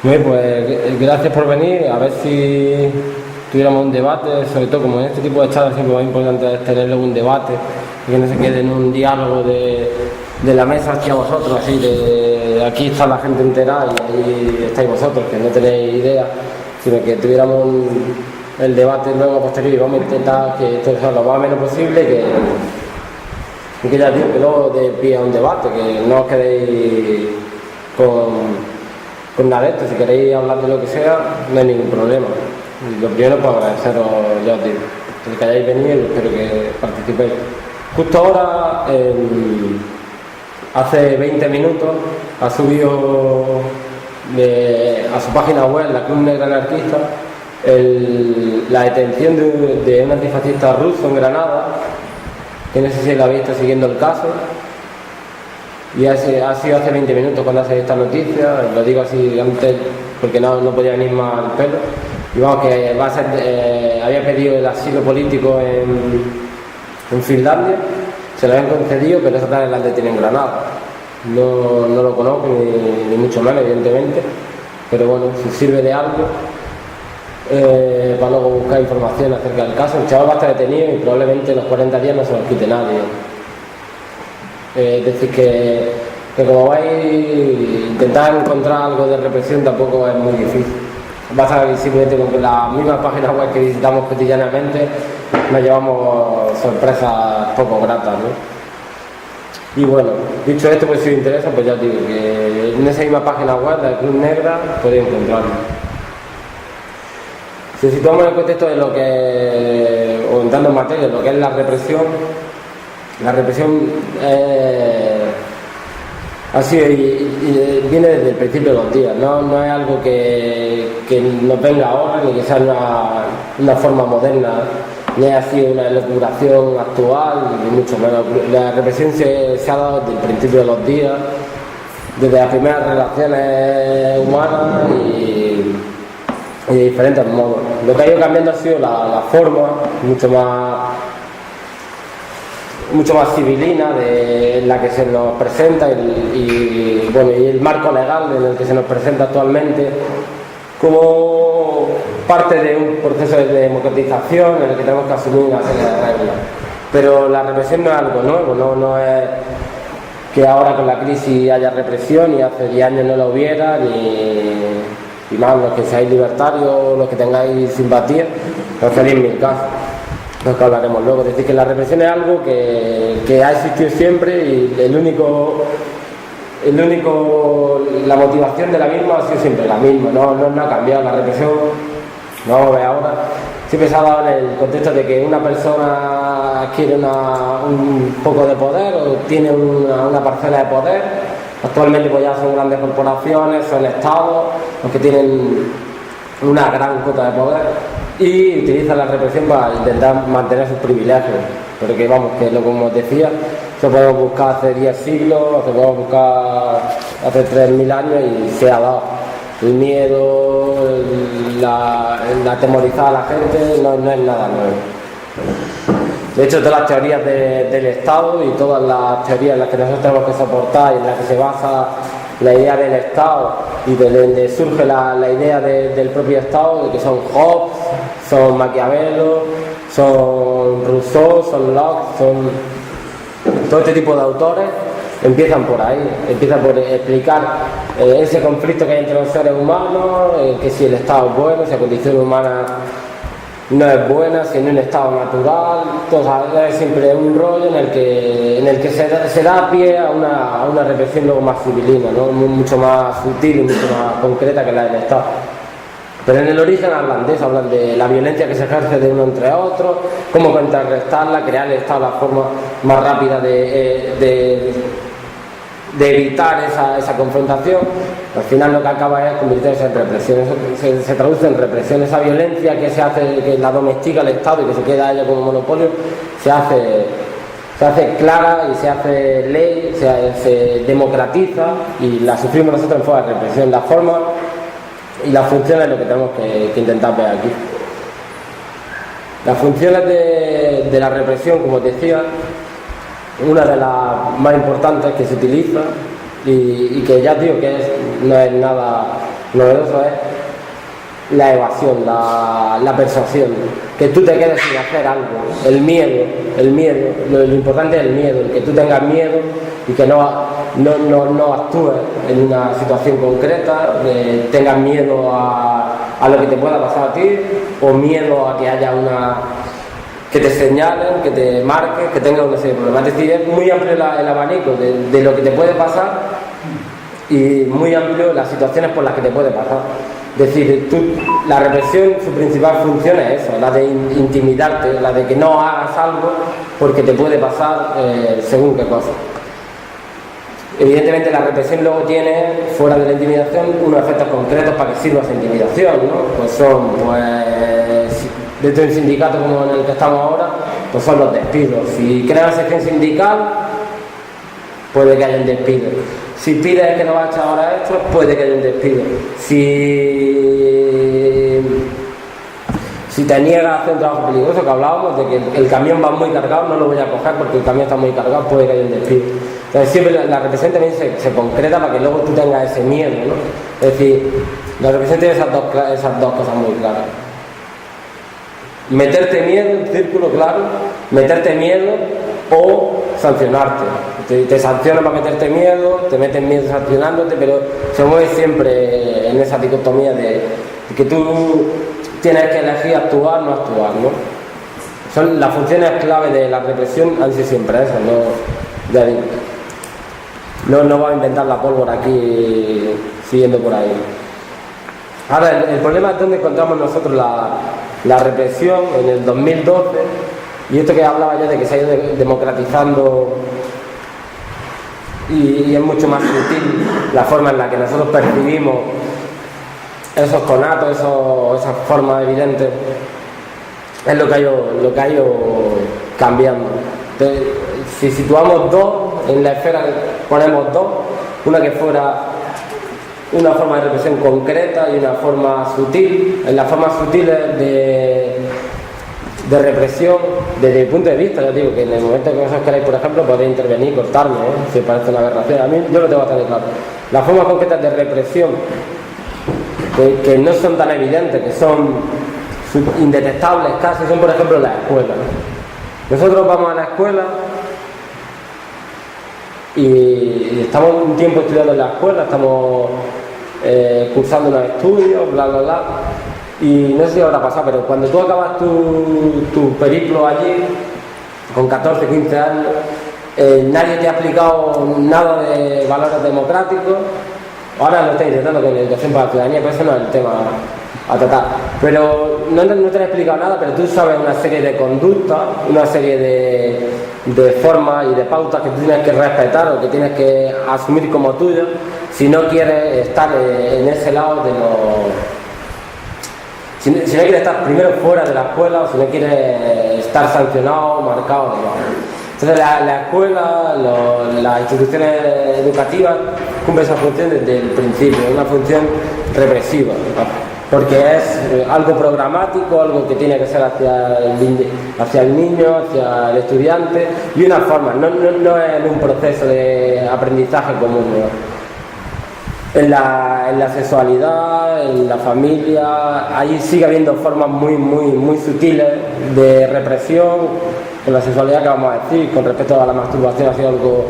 Bien, pues gracias por venir. A ver si tuviéramos un debate, sobre todo como en este tipo de charlas siempre lo más importante es tener un debate y que no se quede en un diálogo de la mesa hacia vosotros, así de aquí está la gente entera y ahí estáis vosotros, que no tenéis idea, sino que tuviéramos el debate luego posterior y vamos a intentar que esto sea lo más o menos posible y que ya digo que luego de pie a un debate, que no os quedéis con nada de esto. Si queréis hablar de lo que sea, no hay ningún problema. Y lo primero, pues agradeceros, ya os digo, el que hayáis venido y espero que participéis. Justo ahora, hace 20 minutos, ha subido a su página web, la Club Negra Anarquista, la detención de un antifascista ruso en Granada, que no sé si la habéis estado siguiendo el caso. Y ha sido hace 20 minutos cuando hace esta noticia, lo digo así antes porque no podía venir más al pelo. Y vamos, que va a ser, había pedido el asilo político en Finlandia, se lo habían concedido, pero esa tarde la han detenido en Granada. No lo conozco, ni mucho menos, evidentemente, pero bueno, si sirve de algo, para luego buscar información acerca del caso. El chaval va a estar detenido y probablemente en los 40 días no se los quite nadie. Es decir, que como vais, intentar encontrar algo de represión tampoco es muy difícil. Basta simplemente con que las mismas páginas web que visitamos cotidianamente nos llevamos sorpresas poco gratas, ¿no? Y bueno, dicho esto, pues si os interesa, pues ya os digo que en esa misma página web, la de Club Negra, podéis encontrarlo. Si situamos en el contexto de lo que, o entrando en materia, lo que es la represión ha sido y viene desde el principio de los días, no es algo que nos venga ahora, ni que sea una forma moderna, ni ha sido una elucubración actual, ni mucho menos. La represión se ha dado desde el principio de los días, desde las primeras relaciones humanas y de diferentes modos. Lo que ha ido cambiando ha sido la forma, mucho más civilina en la que se nos presenta y el marco legal en el que se nos presenta actualmente como parte de un proceso de democratización en el que tenemos que asumir una serie de reglas. Pero la represión no es algo nuevo, no es que ahora con la crisis haya represión y hace 10 años no la hubiera, y más los que seáis libertarios, los que tengáis simpatía, os tenéis mil casos. Lo que hablaremos luego. Es decir, que la represión es algo que ha existido siempre y la motivación de la misma ha sido siempre la misma, no ha cambiado. La represión, no vamos a ver ahora, siempre se ha dado en el contexto de que una persona adquiere un poco de poder o tiene una parcela de poder. Actualmente pues ya son grandes corporaciones, son estados los que tienen una gran cuota de poder y utilizan la represión para intentar mantener sus privilegios. Pero que vamos, que lo como os decía, se podemos buscar hace 10 siglos, se podemos buscar hace 3.000 años y se ha dado. El miedo, la atemorizar a la gente no es nada nuevo. De hecho, todas las teorías del Estado y todas las teorías en las que nosotros tenemos que soportar y en las que se basa la idea del Estado y de donde surge la idea del propio Estado, de que son Hobbes, son Maquiavelo, son Rousseau, son Locke, son todo este tipo de autores, empiezan por ahí, empiezan por explicar ese conflicto que hay entre los seres humanos, que si el Estado es bueno, si la condición humana no es buena, si no es un estado natural. Entonces es siempre un rollo en el que se da pie a una represión luego más civilina, ¿no? Mucho más sutil y mucho más concreta que la del Estado. Pero en el origen hablan de eso, hablan de la violencia que se ejerce de uno entre otros, cómo contrarrestarla, crear el Estado la forma más rápida de evitar esa confrontación. Al final lo que acaba es convirtiéndose en represión. Eso se traduce en represión. Esa violencia que se hace, que la domestica el Estado y que se queda ella como monopolio, se hace clara y se hace ley, se democratiza y la sufrimos nosotros en forma de represión. La forma y las funciones es lo que tenemos que intentar ver aquí. Las funciones de la represión, como os decía, una de las más importantes que se utiliza y que ya digo que no es nada Novedoso es la evasión, la persuasión, que tú te quedes sin hacer algo, el miedo, lo importante es el miedo, el que tú tengas miedo y que no actúes en una situación concreta, tengas miedo a lo que te pueda pasar a ti, o miedo a que haya que te señalen, que te marquen, que tengas una serie de problemas. Es decir, es muy amplio el abanico de lo que te puede pasar y muy amplio las situaciones por las que te puede pasar. Es decir, la represión, su principal función es eso, la de intimidarte, la de que no hagas algo porque te puede pasar según qué cosa. Evidentemente la represión luego tiene, fuera de la intimidación, unos efectos concretos para que sirva esa intimidación, ¿no? Pues son, dentro de un sindicato como en el que estamos ahora, pues son los despidos. Si creas sección sindical, puede que haya un despido. Si pides que no va a echar ahora esto, puede que haya un despido. Si te niegas a hacer un trabajo peligroso, que hablábamos de que el camión va muy cargado, no lo voy a coger porque el camión está muy cargado, puede que haya un despido. Entonces siempre la represión también se concreta para que luego tú tengas ese miedo, ¿no? Es decir, la represión tiene esas dos cosas muy claras. Meterte miedo, el círculo claro, meterte miedo o sancionarte. Te sancionan para meterte miedo, te meten miedo sancionándote, pero se mueve siempre en esa dicotomía de que tú tienes que elegir actuar o no actuar, ¿no? Son las funciones clave de la represión, han sido siempre esas, no voy a inventar la pólvora aquí siguiendo por ahí. Ahora, el problema es donde encontramos nosotros la represión en el 2012, y esto que hablaba yo de que se ha ido democratizando y es mucho más sutil la forma en la que nosotros percibimos esos conatos, esas formas evidentes, es lo que ha ido cambiando. Entonces, si situamos dos en la esfera, ponemos dos, una que fuera una forma de represión concreta y una forma sutil. En las formas sutiles de represión, desde mi punto de vista, ya digo que en el momento que vosotros queráis, por ejemplo, podéis intervenir, cortarme, si os parece una aberración. A mí yo lo tengo bastante claro. Las formas concretas de represión que no son tan evidentes, que son indetectables casi, son por ejemplo las escuelas. Nosotros vamos a la escuela y estamos un tiempo estudiando en la escuela, estamos cursando unos estudios, bla bla bla, y no sé si habrá pasado, pero cuando tú acabas tu periplo allí con 14, 15 años, nadie te ha explicado nada de valores democráticos. Ahora lo estáis intentando con la educación para la ciudadanía, pero eso no es el tema a tratar. Pero no te han explicado nada, pero tú sabes una serie de conductas, una serie de formas y de pautas que tú tienes que respetar o que tienes que asumir como tuyas si no quieres estar en ese lado de si no quieres estar primero fuera de la escuela o si no quieres estar sancionado, marcado. Entonces la escuela, las instituciones educativas cumplen esa función desde el principio, una función represiva, porque es algo programático, algo que tiene que ser hacia el niño, hacia el estudiante, y una forma, no es un proceso de aprendizaje común, ¿no? En la sexualidad, en la familia, ahí sigue habiendo formas muy, muy, muy sutiles de represión. Con la sexualidad, que vamos a decir, con respecto a la masturbación ha sido algo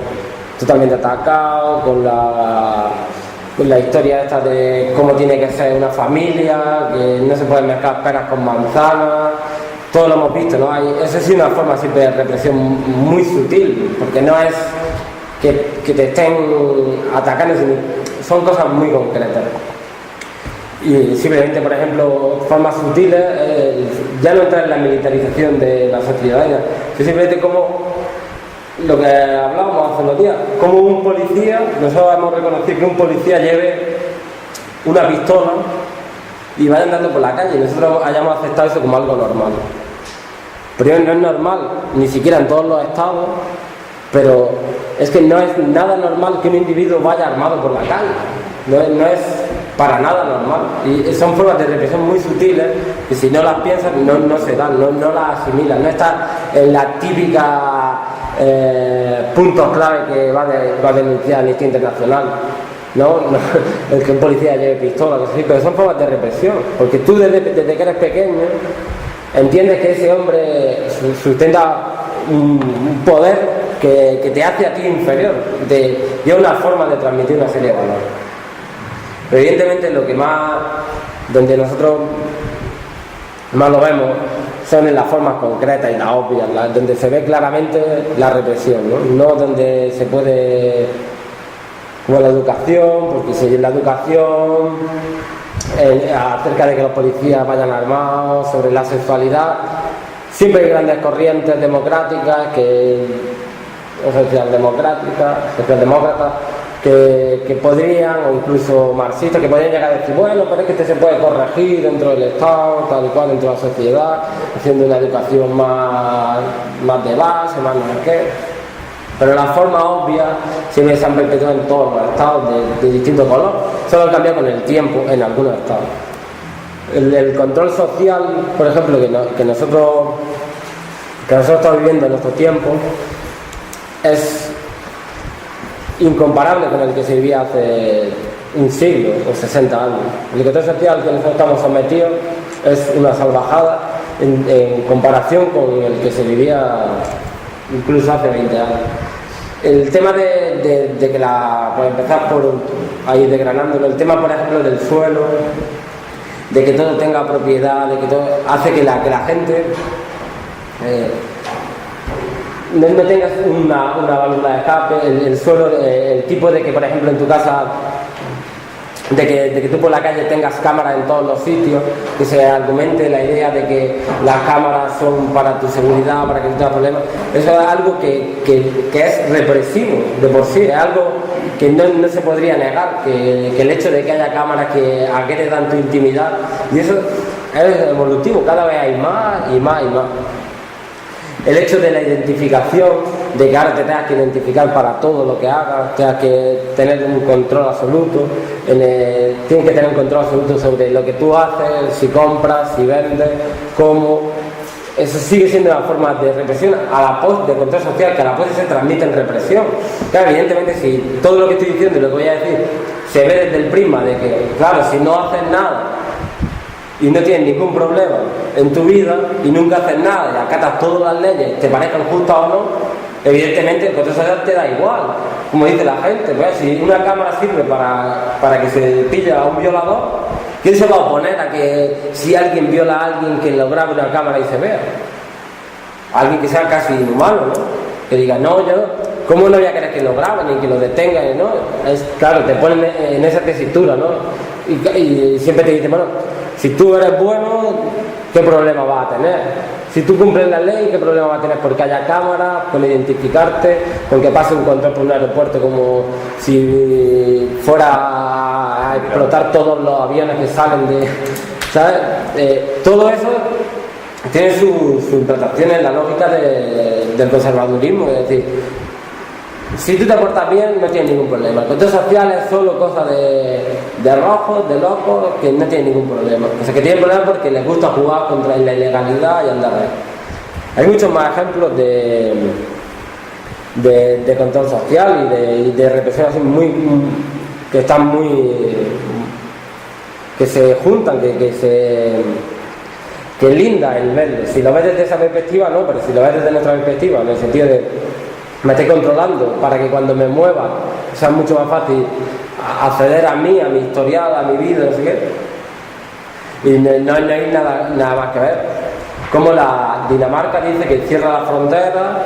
totalmente atacado, con la historia esta de cómo tiene que ser una familia, que no se pueden mezclar peras con manzanas, todo lo hemos visto, ¿no? Eso sí es una forma siempre de represión muy sutil, porque no es que te estén atacando, son cosas muy concretas. Y simplemente, por ejemplo, formas sutiles, ya no entra en la militarización de la sociedad, sino simplemente como lo que hablábamos hace unos días, como un policía, nosotros hemos reconocido que un policía lleve una pistola y vaya andando por la calle, y nosotros hayamos aceptado eso como algo normal. Pero no es normal, ni siquiera en todos los estados, pero es que no es nada normal que un individuo vaya armado por la calle, no es para nada normal, y son formas de represión muy sutiles que si no las piensas no se dan, no las asimilas, no está en la típica puntos clave que va a denunciar Amnistía Internacional, el que un policía lleve pistola, cosas así, pero son formas de represión, porque tú desde que eres pequeño entiendes que ese hombre sustenta un poder que te hace a ti inferior, y es una forma de transmitir una serie de valores. Pero evidentemente lo que más, donde nosotros más lo vemos, son en las formas concretas y las obvias, donde se ve claramente la represión, no donde se puede, como la educación, porque si en la educación, acerca de que los policías vayan armados, sobre la sexualidad, siempre hay grandes corrientes democráticas, socialdemócratas, que podrían, o incluso marxistas, que podrían llegar a decir, bueno, pero es que se puede corregir dentro del Estado, tal y cual, dentro de la sociedad, haciendo una educación más de base, más no sé qué. Pero las formas obvias siempre se han perpetuado en todos los estados de distinto color, solo han cambiado con el tiempo en algunos estados. El control social, por ejemplo, que nosotros estamos viviendo en nuestro tiempo, es incomparable con el que se vivía hace un siglo o 60 años. El control social al que nosotros estamos sometidos es una salvajada en comparación con el que se vivía incluso hace 20 años. El tema de que por empezar por ahí desgranándolo, el tema, por ejemplo, del suelo, de que todo tenga propiedad, de que todo hace que la gente no tengas una válvula de escape, el suelo, el tipo de que, por ejemplo, en tu casa, de que tú por la calle tengas cámaras en todos los sitios, que se argumente la idea de que las cámaras son para tu seguridad, para que no tengas problemas. Eso es algo que es represivo de por sí, es algo que no se podría negar, que el hecho de que haya cámaras que agredan tu intimidad, y eso es evolutivo, cada vez hay más y más y más. El hecho de la identificación, de que ahora te tengas que identificar para todo lo que hagas, tengas que tener un control absoluto, tienes que tener un control absoluto sobre lo que tú haces, si compras, si vendes, cómo. Eso sigue siendo una forma de represión de control social, que a la postre se transmite en represión. Claro, evidentemente, si todo lo que estoy diciendo y lo que voy a decir se ve desde el prisma de que, claro, si no haces nada y no tienes ningún problema en tu vida y nunca haces nada y acatas todas las leyes, te parezcan justas o no, evidentemente el control social te da igual. Como dice la gente, pues, si una cámara sirve para que se pille a un violador, ¿quién se va a oponer a que si alguien viola a alguien que lo grabe una cámara y se vea? Alguien que sea casi inhumano, ¿no? Que diga, no, ¿cómo no voy a querer que lo graben y que lo detengan? ¿No? Claro, te ponen en esa tesitura, ¿no? Y siempre te dicen, bueno, si tú eres bueno, ¿qué problema vas a tener? Si tú cumples la ley, ¿qué problema vas a tener? Porque haya cámaras, con identificarte, con que pase un control por un aeropuerto como si fuera a explotar todos los aviones que salen de... ¿Sabes? Todo eso tiene su implantación en la lógica del conservadurismo, es decir, si tú te portas bien, no tienes ningún problema. El control social es solo cosa de rojos, de locos, que no tienen ningún problema. O sea, que tienen problemas porque les gusta jugar contra la ilegalidad y andar ahí. Hay muchos más ejemplos de control social y de represión así que están muy... que se juntan, que linda el verlo. Si lo ves desde esa perspectiva, no, pero si lo ves desde nuestra perspectiva, en el sentido de me estoy controlando para que cuando me mueva sea mucho más fácil acceder a mí, a mi historial, a mi vida, no sé qué. Y no hay nada más que ver. Como la Dinamarca dice que cierra la frontera,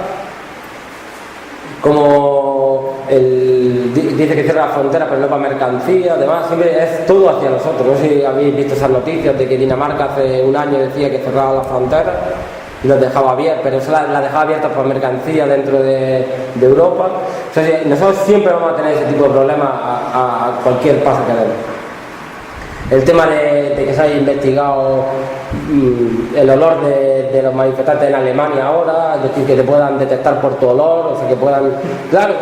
como dice que cierra la frontera pero no para mercancía, además siempre es todo hacia nosotros. No sé si habéis visto esas noticias de que Dinamarca hace un año decía que cerraba la frontera y nos dejaba abiertas, pero eso la dejaba abierta por mercancía dentro de Europa. O sea, nosotros siempre vamos a tener ese tipo de problemas a cualquier paso que demos. El tema de que se haya investigado el olor de los manifestantes en Alemania ahora, es decir, que te puedan detectar por tu olor, o sea, que puedan... Claro,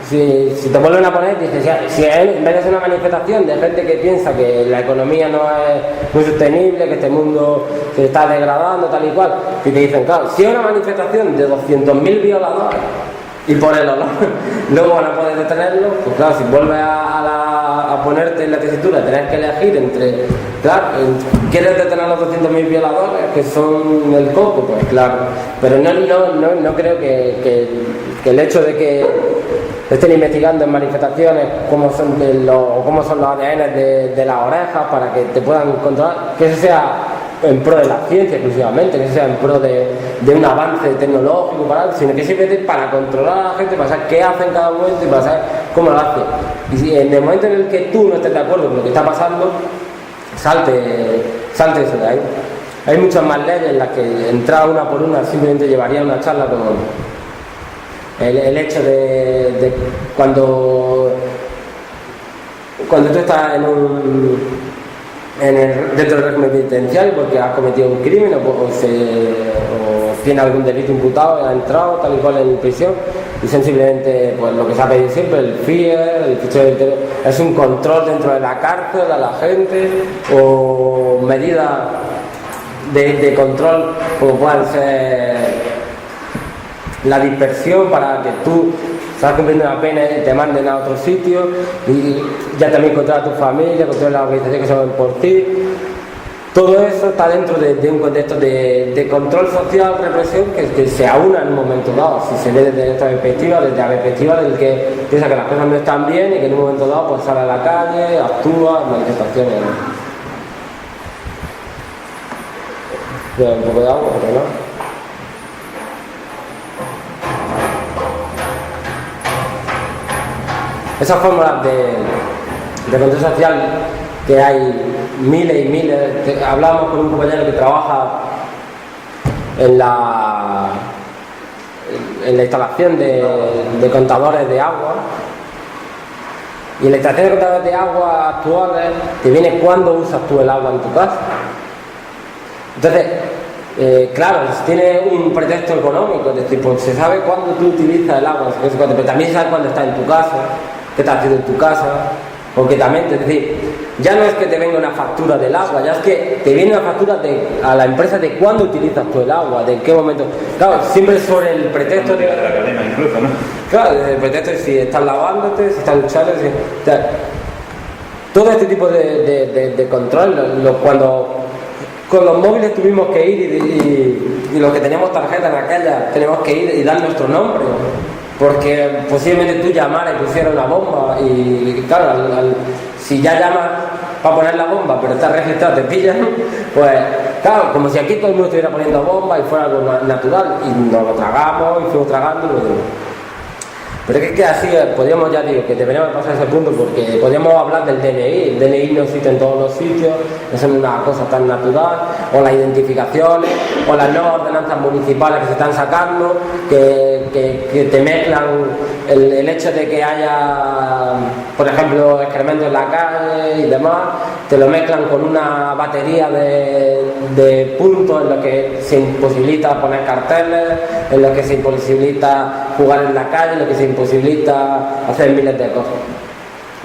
si te vuelven a poner, dices, si en vez de ser una manifestación de gente que piensa que la economía no es muy sostenible, que este mundo se está degradando, tal y cual, y te dicen, claro, si es una manifestación de 200.000 violadores y por el olor luego van a poder detenerlo, pues claro, si vuelve a a ponerte en la tesitura, tenés que elegir entre, claro, ¿quieres detener a los 200.000 violadores que son el coco? Pues claro, pero no creo que el hecho de que estén investigando en manifestaciones cómo son los ADN de las orejas para que te puedan controlar, que eso sea en pro de la ciencia exclusivamente, que eso sea en pro de un avance tecnológico, sino que simplemente para controlar a la gente, para saber qué hace en cada momento y para saber cómo lo hace. Y si en el momento en el que tú no estés de acuerdo con lo que está pasando, salte eso de ahí. Hay muchas más leyes en las que entrar una por una simplemente llevaría una charla como el hecho de cuando tú estás dentro del régimen penitenciario porque has cometido un crimen o tiene algún delito imputado y has entrado tal y cual en prisión, y simplemente pues lo que se ha pedido siempre, el FIE, el fichero de interior, es un control dentro de la cárcel a la gente, o medidas de control como pueden ser la dispersión para que tú estás cumpliendo una pena y te manden a otro sitio, y ya también controla a tu familia, controla la organización que se ven por ti. Todo eso está dentro de un contexto de control social, represión, que se aúna en un momento dado, si se ve desde esta perspectiva, desde la perspectiva del que piensa que las cosas no están bien y que en un momento dado pues sale a la calle, actúa, manifestaciones, ¿no? Un poco de agua, pero no. Esas fórmulas de control social, que hay miles y miles. Hablamos con un compañero que trabaja en la instalación de contadores de agua, y en la instalación de contadores de agua actuales te viene cuándo usas tú el agua en tu casa. Entonces, claro, tiene un pretexto económico, es decir, pues se sabe cuándo tú utilizas el agua, pero también se sabe cuándo está en tu casa, qué estás haciendo en tu casa, porque también, es decir, ya no es que te venga una factura del agua, ya es que te viene una factura a la empresa de cuándo utilizas tú el agua, de en qué momento. Claro, siempre sobre el pretexto de la cadena incluso, ¿no? Claro, el pretexto de si estás lavándote, si estás duchando, todo este tipo de control, cuando con los móviles tuvimos que ir y los que teníamos tarjeta en aquella tenemos que ir y dar nuestro nombre, porque posiblemente tú llamaras y pusieras una bomba, y claro, si ya llamas para poner la bomba pero está registrado, te pillan, pues claro, como si aquí todo el mundo estuviera poniendo bomba y fuera algo natural, y nos lo tragamos y fuimos tragando. Pero es que así podríamos, ya digo, que deberíamos pasar a ese punto, porque podríamos hablar del DNI. El DNI no existe en todos los sitios, no es una cosa tan natural, o las identificaciones, o las nuevas ordenanzas municipales que se están sacando, que te mezclan el hecho de que haya, por ejemplo, excrementos en la calle y demás, te lo mezclan con una batería de puntos en los que se imposibilita poner carteles, en los que se imposibilita jugar en la calle, en los que se imposibilita hacer miles de cosas.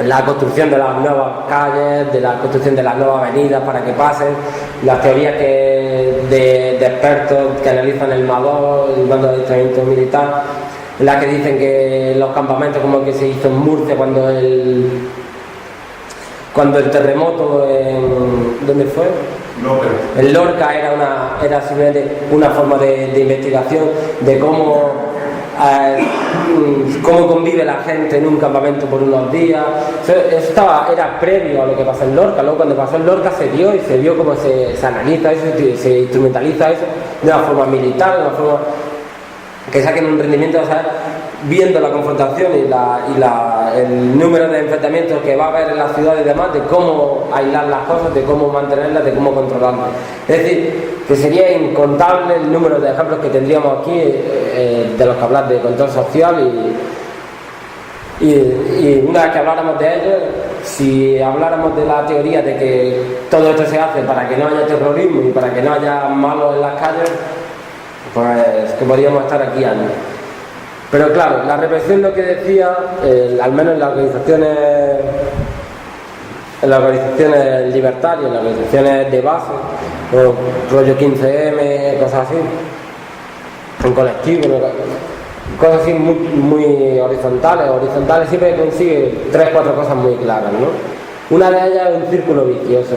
La construcción de las nuevas calles, de la construcción de las nuevas avenidas para que pasen, las teorías de expertos que analizan el MADO, el mando de adiestramiento militar, en las que dicen que los campamentos, como el que se hizo en Murcia cuando el terremoto ¿dónde fue? En Lorca era simplemente una forma de investigación de cómo convive la gente en un campamento por unos días. Eso era previo a lo que pasó en Lorca. Luego cuando pasó en Lorca se vio cómo se analiza eso, se instrumentaliza eso de una forma militar, de una forma que saquen un rendimiento, o sea, viendo la confrontación y el número de enfrentamientos que va a haber en la ciudad y demás, de cómo aislar las cosas, de cómo mantenerlas, de cómo controlarlas. Es decir, que sería incontable el número de ejemplos que tendríamos aquí de los que hablar de control social, y una vez que habláramos de ello, si habláramos de la teoría de que todo esto se hace para que no haya terrorismo y para que no haya malos en las calles, pues que podríamos estar aquí años. Pero claro, la represión, lo que decía, al menos en las organizaciones libertarias, en las organizaciones de base, rollo 15M, cosas así, en colectivo, cosas así muy horizontales siempre consigue 3-4 cosas muy claras, ¿no? Una de ellas es un círculo vicioso.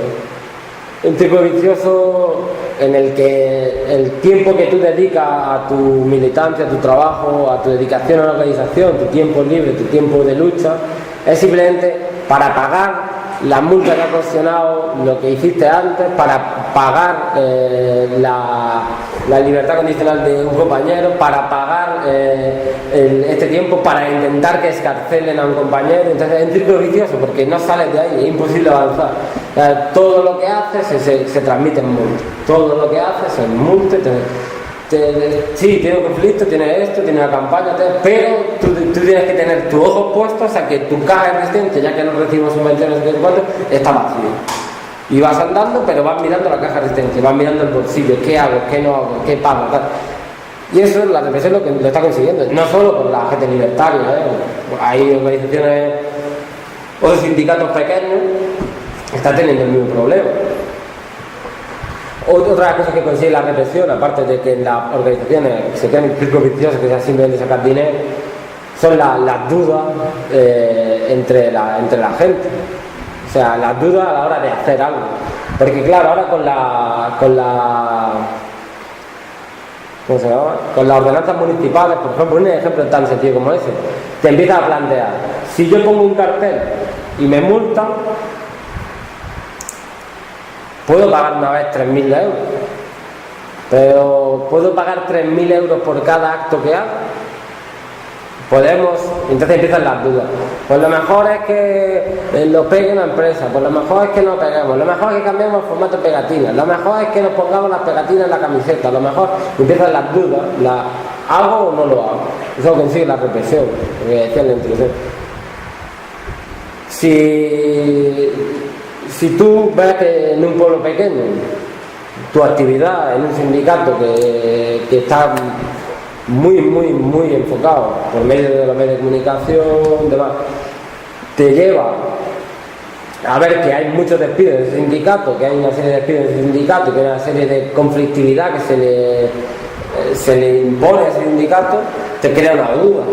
Un círculo vicioso en el que el tiempo que tú dedicas a tu militancia, a tu trabajo, a tu dedicación a la organización, tu tiempo libre, tu tiempo de lucha, es simplemente para pagar la multa que ha ocasionado lo que hiciste antes, para pagar la libertad condicional de un compañero, para pagar este tiempo para intentar que escarcelen a un compañero. Entonces es un círculo vicioso porque no sales de ahí, es imposible avanzar. Todo lo que haces se transmite en multa, todo lo que haces es multa. Sí, tiene un conflicto, tiene esto, tiene una campaña, pero tú tienes que tener tus ojos puestos a que tu caja de resistencia, ya que no recibimos subvenciones de cuánto, está vacía. Y vas andando, pero vas mirando la caja de resistencia, vas mirando el bolsillo, qué hago, qué no hago, qué pago, tal. Y eso la represión lo que lo está consiguiendo, no solo por la gente libertaria, hay organizaciones o sindicatos pequeños que están teniendo el mismo problema. Otra cosa que consigue la represión, aparte de que las organizaciones se queden círculos viciosos que sea simplemente sacar dinero, son las dudas entre la gente. O sea, las dudas a la hora de hacer algo. Porque claro, ahora ¿cómo se llama? Con las ordenanzas municipales, por ejemplo, un ejemplo tan sencillo como ese, te empiezas a plantear, si yo pongo un cartel y me multan, puedo pagar una vez 3.000 euros, pero ¿puedo pagar 3.000 euros por cada acto que haga? Podemos, entonces empiezan las dudas. Pues lo mejor es que lo pegue una empresa, pues lo mejor es que no peguemos, lo mejor es que cambiemos el formato de pegatinas, lo mejor es que nos pongamos las pegatinas en la camiseta, lo mejor empiezan las dudas, ¿hago o no lo hago? Eso consigue la represión, lo que decía en la introducción. Si tú ves que en un pueblo pequeño tu actividad en un sindicato que está muy enfocado por medio de los medios de comunicación, demás, te lleva a ver que hay muchos despidos de ese sindicato, que hay una serie de despidos de ese sindicato, que hay una serie de conflictividad que se le impone a ese sindicato, te crea una duda.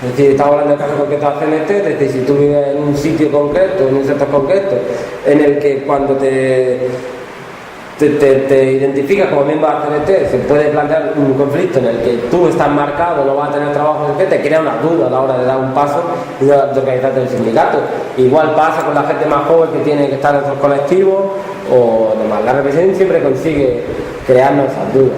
Es decir, estamos hablando del caso concreto de CNT, es decir, si tú vives en un sitio concreto, en un sector concreto, en el que cuando te identificas como miembro de CNT, se puede plantear un conflicto en el que tú estás marcado, no vas a tener trabajo, te crea una duda a la hora de dar un paso y de organizarte en el sindicato. Igual pasa con la gente más joven que tiene que estar en otros colectivos o demás. La represión siempre consigue crearnos esas dudas.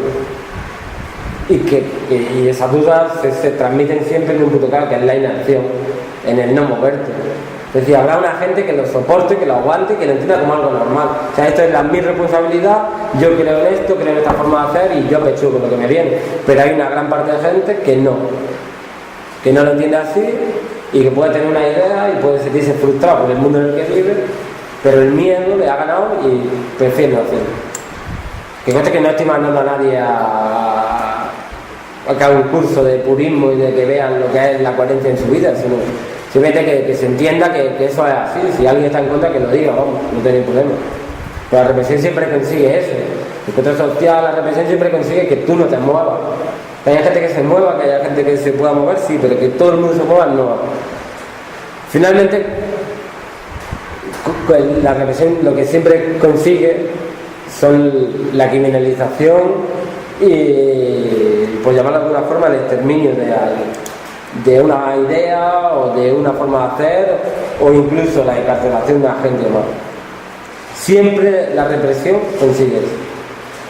Y esas dudas se transmiten siempre en un punto claro, que es la inacción, en el no moverte. Es decir, habrá una gente que lo soporte, que lo aguante, que lo entienda como algo normal. O sea, esto es mi responsabilidad, yo creo en esto, creo en esta forma de hacer y yo pechugo con lo que me viene. Pero hay una gran parte de gente que no lo entiende así y que puede tener una idea y puede sentirse frustrado por el mundo en el que vive, pero el miedo le ha ganado y prefiere no hacerlo. Que conste que no estoy mandando a nadie a que haga un curso de purismo y de que vean lo que es la coherencia en su vida, sino simplemente que se entienda que eso es así. Si alguien está en contra, que lo diga, vamos, no tiene problema. Pero la represión siempre consigue eso. El control social, la represión siempre consigue que tú no te muevas. Que haya gente que se mueva, que haya gente que se pueda mover, sí, pero que todo el mundo se mueva, no. Finalmente, la represión lo que siempre consigue son la criminalización y, por llamarlo de alguna forma, el exterminio de una idea o de una forma de hacer, o incluso la encarcelación de la gente más. Siempre la represión consigue eso.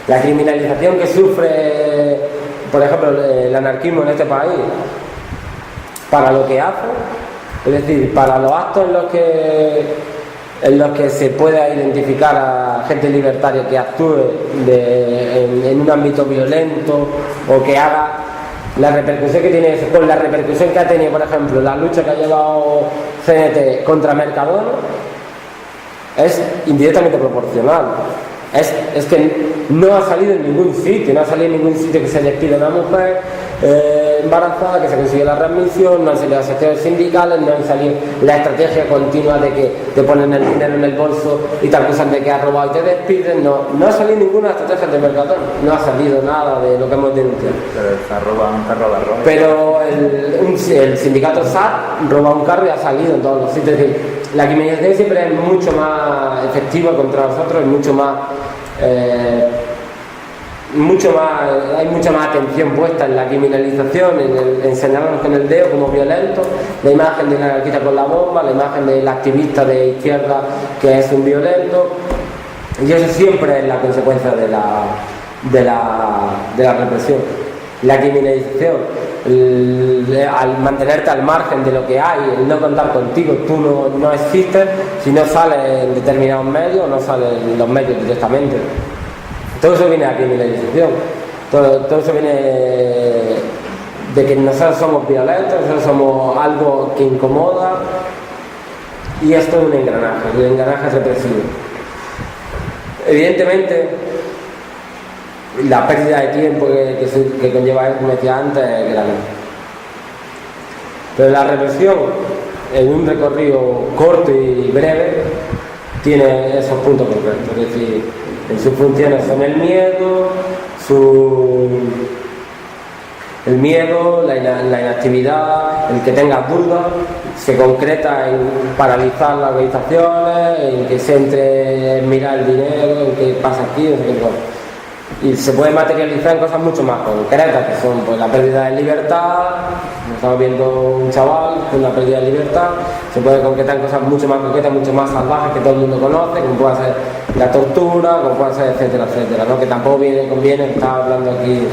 La criminalización que sufre, por ejemplo, el anarquismo en este país, para lo que hace, es decir, para los actos en los que se pueda identificar a gente libertaria que actúe en un ámbito violento o que haga la repercusión que tiene eso, con la repercusión que ha tenido, por ejemplo, la lucha que ha llevado CNT contra Mercadona, es indirectamente proporcional. Es que no ha salido en ningún sitio, que se despida a una mujer embarazada, que se consigue la readmisión, no han salido las secciones sindicales, no han salido la estrategia continua de que te ponen el dinero en el bolso y te acusan de que has robado y te despiden. No ha salido ninguna estrategia de Mercadona, no ha salido nada de lo que hemos denunciado. Pero el sindicato SAT roba un carro y ha salido en todos los sitios. Es decir, La criminalización siempre es mucho más efectiva contra nosotros, es mucho más, hay mucha más atención puesta en la criminalización, en señalarnos con el dedo como violentos, la imagen del anarquista con la bomba, la imagen del activista de izquierda que es un violento, y eso siempre es la consecuencia de la represión. La criminalización, al mantenerte al margen de lo que hay, el no contar contigo, tú no existes si no sales en determinados medios o no sales en los medios directamente. Todo eso viene de la criminalización, todo eso viene de que nosotros somos violentos, nosotros somos algo que incomoda, y esto es un engranaje represivo. Evidentemente, la pérdida de tiempo que conlleva, como decía antes, es grande. Pero la represión, en un recorrido corto y breve, tiene esos puntos concretos. Es decir, en sus funciones son el miedo, la inactividad, el que tengas dudas, se concreta en paralizar las organizaciones, en que se entre en mirar el dinero, en que pasa aquí, no sé qué cosa. Y se puede materializar en cosas mucho más concretas, que son pues la pérdida de libertad. Estamos viendo un chaval con la pérdida de libertad, se puede concretar en cosas mucho más concretas, mucho más salvajes que todo el mundo conoce, como puede ser la tortura, como puede ser etcétera, etcétera, ¿no? Que tampoco conviene estar hablando aquí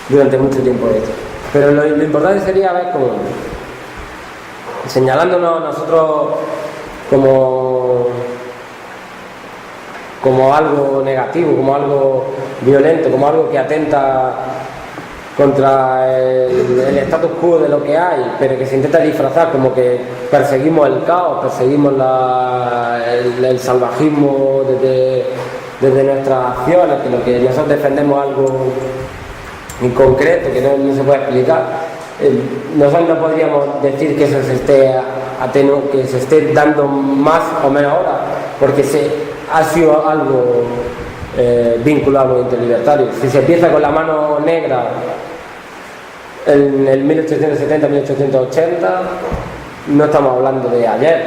durante mucho tiempo de esto. Pero lo importante sería ver cómo, señalándonos nosotros como algo negativo, como algo violento, como algo que atenta contra el status quo de lo que hay, pero que se intenta disfrazar como que perseguimos el caos, perseguimos el salvajismo desde nuestras acciones, que lo que nosotros defendemos algo en concreto, que no se puede explicar. Nosotros no podríamos decir que eso que se esté dando más o menos ahora, porque ha sido algo vinculado al movimiento libertario. Si se empieza con la mano negra en el 1870-1880, no estamos hablando de ayer,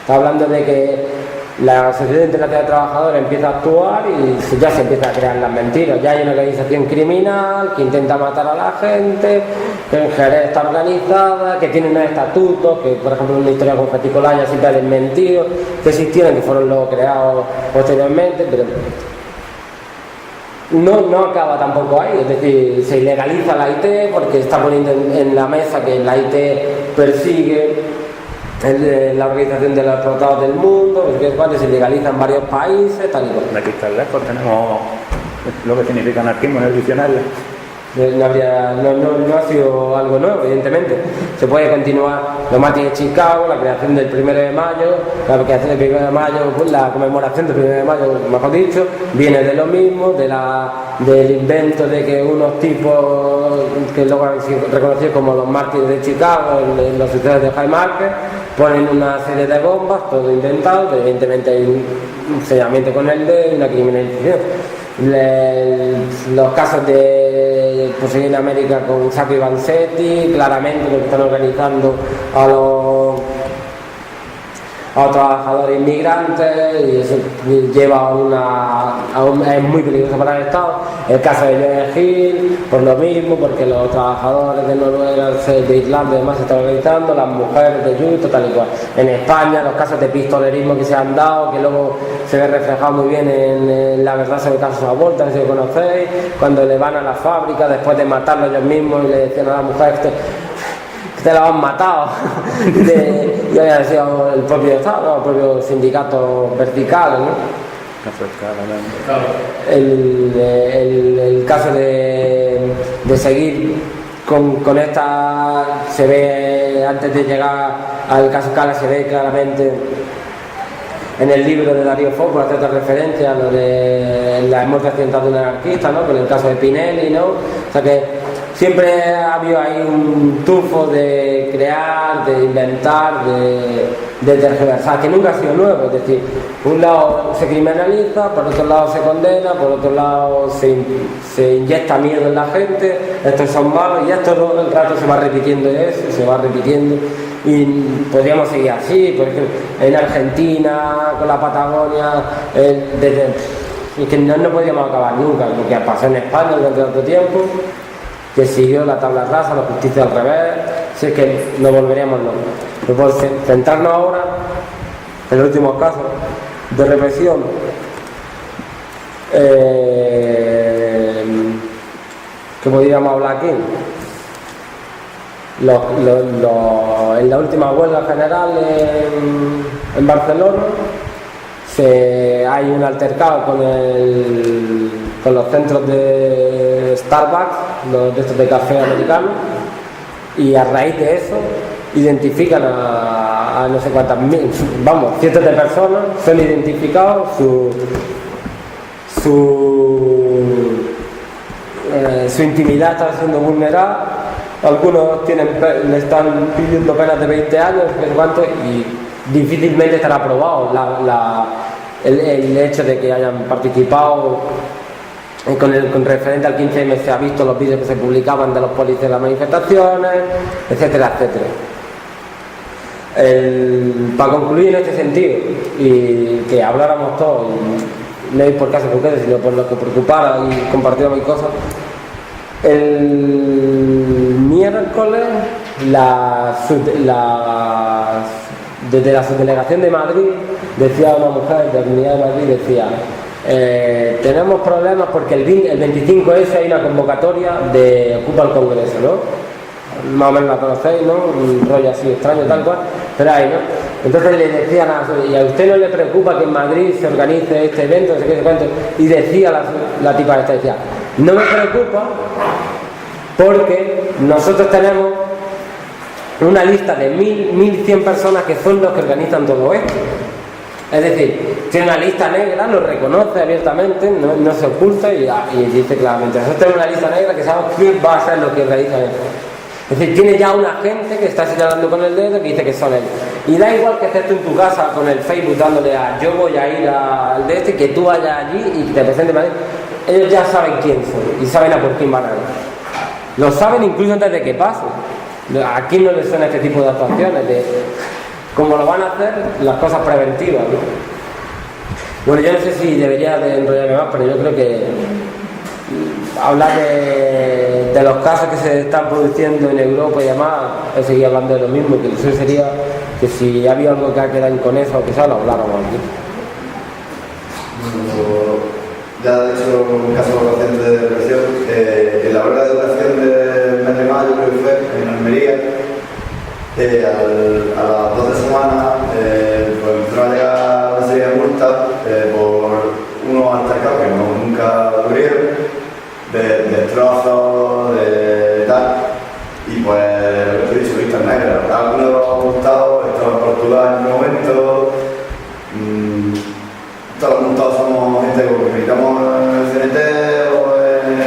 estamos hablando de que la Sociedad Internacional de Trabajadores empieza a actuar y ya se empieza a crear las mentiras. Ya hay una organización criminal que intenta matar a la gente, que en Jerez está organizada, que tiene unos estatutos, que por ejemplo en una historia con Feticolá ya siempre ha desmentido, que existieron, que fueron luego creados posteriormente, pero no acaba tampoco ahí. Es decir, se ilegaliza la IT porque está poniendo en la mesa que la IT persigue la organización de los explotados del mundo, que se legaliza en varios países, tal y cual. Aquí está lejos, tenemos lo que significa anarquismo en el diccionario. No ha sido algo nuevo, evidentemente. Se puede continuar los matis de Chicago, la creación del 1 de mayo, la conmemoración del 1 de mayo, mejor dicho, viene de lo mismo, del invento de que unos tipos que luego han sido reconocidos como los mártires de Chicago, en los sucesos de Jaime Márquez, ponen una serie de bombas, todo inventado, pero evidentemente hay un señalamiento con el dedo y una criminalización. Los casos de perseguir en América con Sacco y Vanzetti, claramente lo que están organizando a los trabajadores inmigrantes, y eso lleva es muy peligroso para el Estado. El caso de Joe Hill, por lo mismo, porque los trabajadores de Noruega, de Islandia, además se están organizando, las mujeres de Justo, tal y cual. En España, los casos de pistolerismo que se han dado, que luego se ve reflejado muy bien en la verdad sobre el caso de Aborta, no sé si lo conocéis, cuando le van a la fábrica después de matarlo ellos mismos y le decían a la mujer que te lo han matado. Y había sido el propio Estado, ¿no? El propio sindicato vertical, ¿no? El caso de seguir con esta, se ve, antes de llegar al caso Cala, se ve claramente en el libro de Darío Fo, por hacer otra referencia a lo de la muerte accidental de un anarquista, ¿no? Con el caso de Pinelli, ¿no? O sea que siempre ha habido ahí un tufo de crear, de inventar, de tergiversar, que nunca ha sido nuevo. Es decir, por un lado se criminaliza, por otro lado se condena, por otro lado se inyecta miedo en la gente, estos son malos, y esto todo el rato se va repitiendo eso, se va repitiendo. Y podríamos seguir así, por ejemplo, en Argentina, con la Patagonia, y que no podríamos acabar nunca, lo que pasó en España durante tanto tiempo, que siguió la tabla rasa, la justicia al revés, si es que no volveríamos locos. Pero por centrarnos ahora en el último caso de represión, que podríamos hablar aquí. En la última huelga general en Barcelona hay un altercado con los centros de Starbucks, de estos de café americano, y a raíz de eso identifican a no sé cuántas mil, cientos de personas, son identificados, su intimidad está siendo vulnerada. Algunos le están pidiendo penas de 20 años, y difícilmente estará aprobado el hecho de que hayan participado con referente al 15M. Se ha visto los vídeos que se publicaban de los policías en las manifestaciones, etcétera, etcétera. Para concluir en este sentido, y que habláramos todos, no es por caso concreto, sino por lo que preocupara y compartiéramos mis cosas. El miércoles desde la subdelegación de Madrid decía una mujer de la Comunidad de Madrid, decía, tenemos problemas porque el 25S hay una convocatoria de Ocupa el Congreso, ¿no? Más o menos la conocéis, ¿no? Un rollo así extraño, tal cual, pero hay, ¿no? Entonces le decían ¿y a usted no le preocupa que en Madrid se organice este evento? No sé qué, no sé cuánto. Y decía la tipa esta, decía, no me preocupa porque nosotros tenemos una lista de 1.100 personas que son los que organizan todo esto. Es decir, tiene una lista negra, lo reconoce abiertamente, no se oculta y dice claramente, nosotros tenemos una lista negra que sabemos quién va a ser lo que organiza esto. Es decir, tiene ya una gente que está señalando con el dedo que dice que son ellos. Y da igual que estés tú en tu casa con el Facebook dándole yo voy a ir al de este, que tú vayas allí y te presentes para allí. Ellos ya saben quién son y saben a por quién van a ir. Lo saben incluso antes de que pase. ¿A quién no le suena este tipo de actuaciones? Como lo van a hacer las cosas preventivas, ¿no? Bueno, yo no sé si debería de enrollarme más, pero yo creo que hablar de los casos que se están produciendo en Europa y demás, es seguir hablando de lo mismo, que lo suyo sería que si había algo que ha quedado inconeso o que sea, lo habláramos aquí. Ya de hecho un caso reciente de represión, en la huelga de educación del mes de mayo, creo que fue, en Almería, a las 2 semanas pues empezaron a llegar una serie de multas por unos altercados que nunca ocurrieron, de destrozos, de tal, y pues lo que he dicho, listas negras. Algunos de los multados estaban en Portugal en un momento. Todos los multados somos gente que militamos en el CNT o en la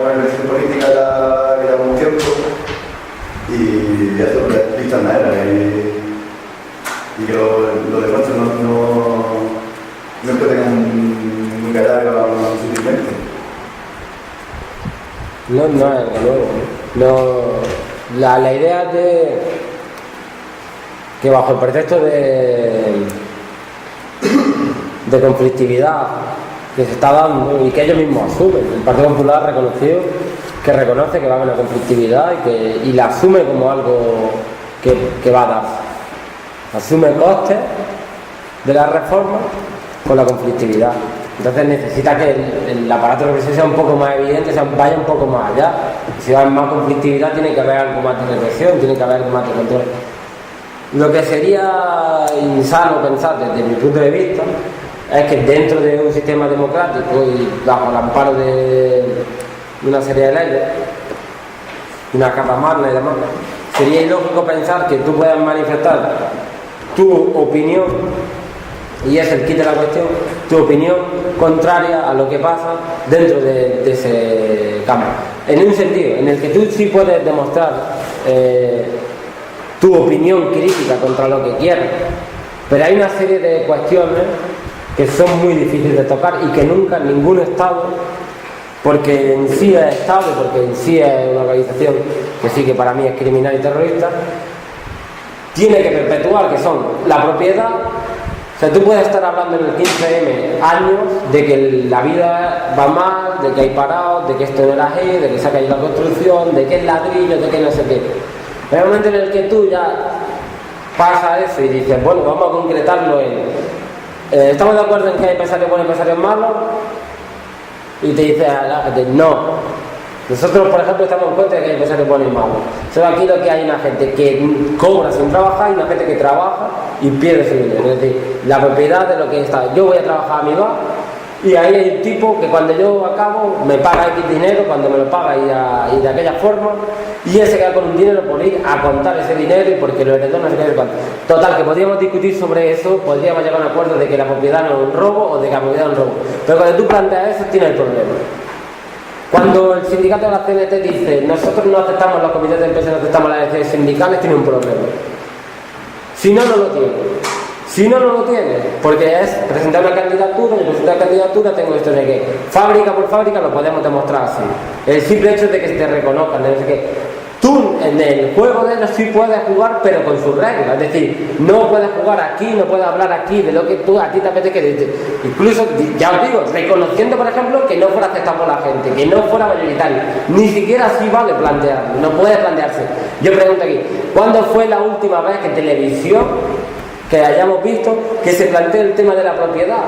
organización política que lleva un tiempo, y eso, listas negras, y que lo demuestren, no es que tengan un cadáver suficiente. No es algo nuevo. La idea de que bajo el pretexto de conflictividad que se está dando y que ellos mismos asumen, el Partido Popular ha reconocido que reconoce que va a haber una conflictividad y la asume como algo que va a dar. Asume costes de la reforma con la conflictividad. Entonces necesita que el aparato de represión sea un poco más evidente, vaya un poco más allá. Si va a haber más conflictividad, tiene que haber algo más de represión, tiene que haber algo más de control. Lo que sería insano pensar desde mi punto de vista es que dentro de un sistema democrático y bajo el amparo de una serie de leyes, una carta magna y demás, sería ilógico pensar que tú puedas manifestar tu opinión Y es el kit de la cuestión, tu opinión contraria a lo que pasa dentro de ese campo. En un sentido, en el que tú sí puedes demostrar tu opinión crítica contra lo que quieras, pero hay una serie de cuestiones que son muy difíciles de tocar y que nunca ningún Estado, porque en sí es Estado, porque en sí es una organización que sí que para mí es criminal y terrorista, tiene que perpetuar, que son la propiedad. O sea, tú puedes estar hablando en el 15M años de que la vida va mal, de que hay parados, de que esto no era así, de que se ha caído la construcción, de que es ladrillo, de que no sé qué. Pero en el momento en el que tú ya pasa eso y dices, bueno, vamos a concretarlo en... ¿estamos de acuerdo en que hay empresarios buenos y empresarios malos? Y te dice no. Nosotros, por ejemplo, estamos en contra de que hay empresarios buenos y malos. Solo aquí lo que hay una gente que cobra sin trabajar y una gente que trabaja y pierde su dinero. Es decir, la propiedad de lo que está. Yo voy a trabajar a mi bar y ahí hay un tipo que cuando yo acabo me paga X dinero, cuando me lo paga y de aquella forma, y él se queda con un dinero por ir a contar ese dinero y porque lo heredó no sé qué cuánto. Total, que podríamos discutir sobre eso, podríamos llegar a un acuerdo de que la propiedad no es un robo o de que la propiedad es un robo. Pero cuando tú planteas eso, tienes el problema. Cuando el sindicato de la CNT dice nosotros no aceptamos los comités de empresa, no aceptamos las elecciones sindicales, tiene un problema. Si no, no lo tiene. Si no, no lo tiene, porque es presentar una candidatura, y presentar candidatura tengo esto de que fábrica por fábrica lo podemos demostrar así. El simple hecho de que se te reconozcan, de no sé qué. Tú en el juego de ellos sí puedes jugar, pero con sus reglas. Es decir, no puedes jugar aquí, no puedes hablar aquí de lo que tú a ti te apetece. Incluso, ya os digo, reconociendo, por ejemplo, que no fuera aceptado por la gente, que no fuera mayoritario. Ni siquiera así vale plantearlo, no puede plantearse. Yo pregunto aquí, ¿cuándo fue la última vez que en televisión que hayamos visto que se plantea el tema de la propiedad?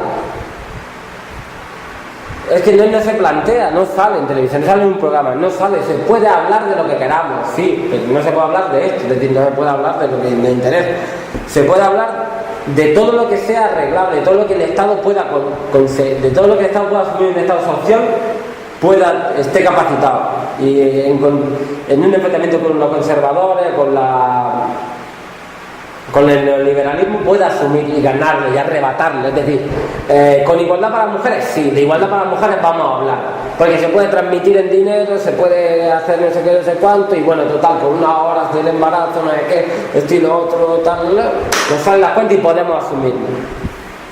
Es que no se plantea, no sale en televisión, no sale en un programa, no sale, se puede hablar de lo que queramos, sí, pero no se puede hablar de esto, es decir, no se puede hablar de lo que me interesa. Se puede hablar de todo lo que sea arreglable, de todo lo que el Estado pueda de todo lo que el Estado pueda asumir un Estado social, esté capacitado. Y en un enfrentamiento con los conservadores, con el neoliberalismo puede asumir y ganarle y arrebatarle, es decir, con igualdad para las mujeres, sí, de igualdad para las mujeres vamos a hablar, porque se puede transmitir en dinero, se puede hacer no sé qué, no sé cuánto, y bueno, total, por unas horas del embarazo, no sé qué, estilo otro, tal, nos salen las cuentas y podemos asumirlo,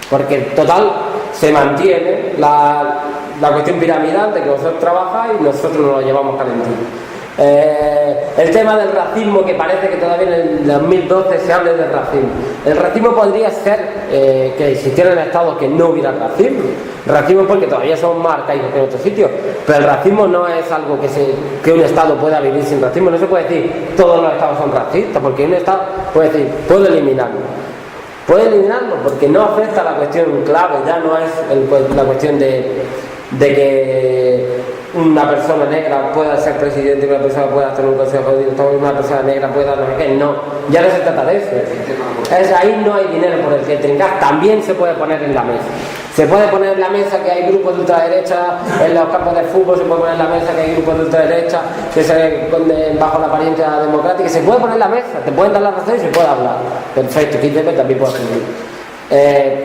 porque total, se mantiene la cuestión piramidal de que vosotros trabajáis y nosotros nos lo llevamos calentito. El tema del racismo, que parece que todavía en el 2012 se hable del racismo. El racismo podría ser que existieran estados que no hubiera racismo. El racismo porque todavía son más arcaicos que en otros sitios, pero el racismo no es algo que un estado pueda vivir sin racismo. No se puede decir todos los estados son racistas, porque un estado puede decir puedo eliminarlo. Puede eliminarlo porque no afecta a la cuestión clave, ya no es la cuestión de que una persona negra pueda ser presidente, que una persona pueda hacer un consejo de director, una persona negra pueda no sé qué, no, ya no se trata de eso. Ahí no hay dinero por el que trincar, también se puede poner en la mesa. Se puede poner en la mesa que hay grupos de ultraderecha en los campos de fútbol, se puede poner en la mesa que hay grupos de ultraderecha que se esconden bajo la apariencia democrática, se puede poner en la mesa, te pueden dar la razón y se puede hablar. Perfecto, 15 también puede servir.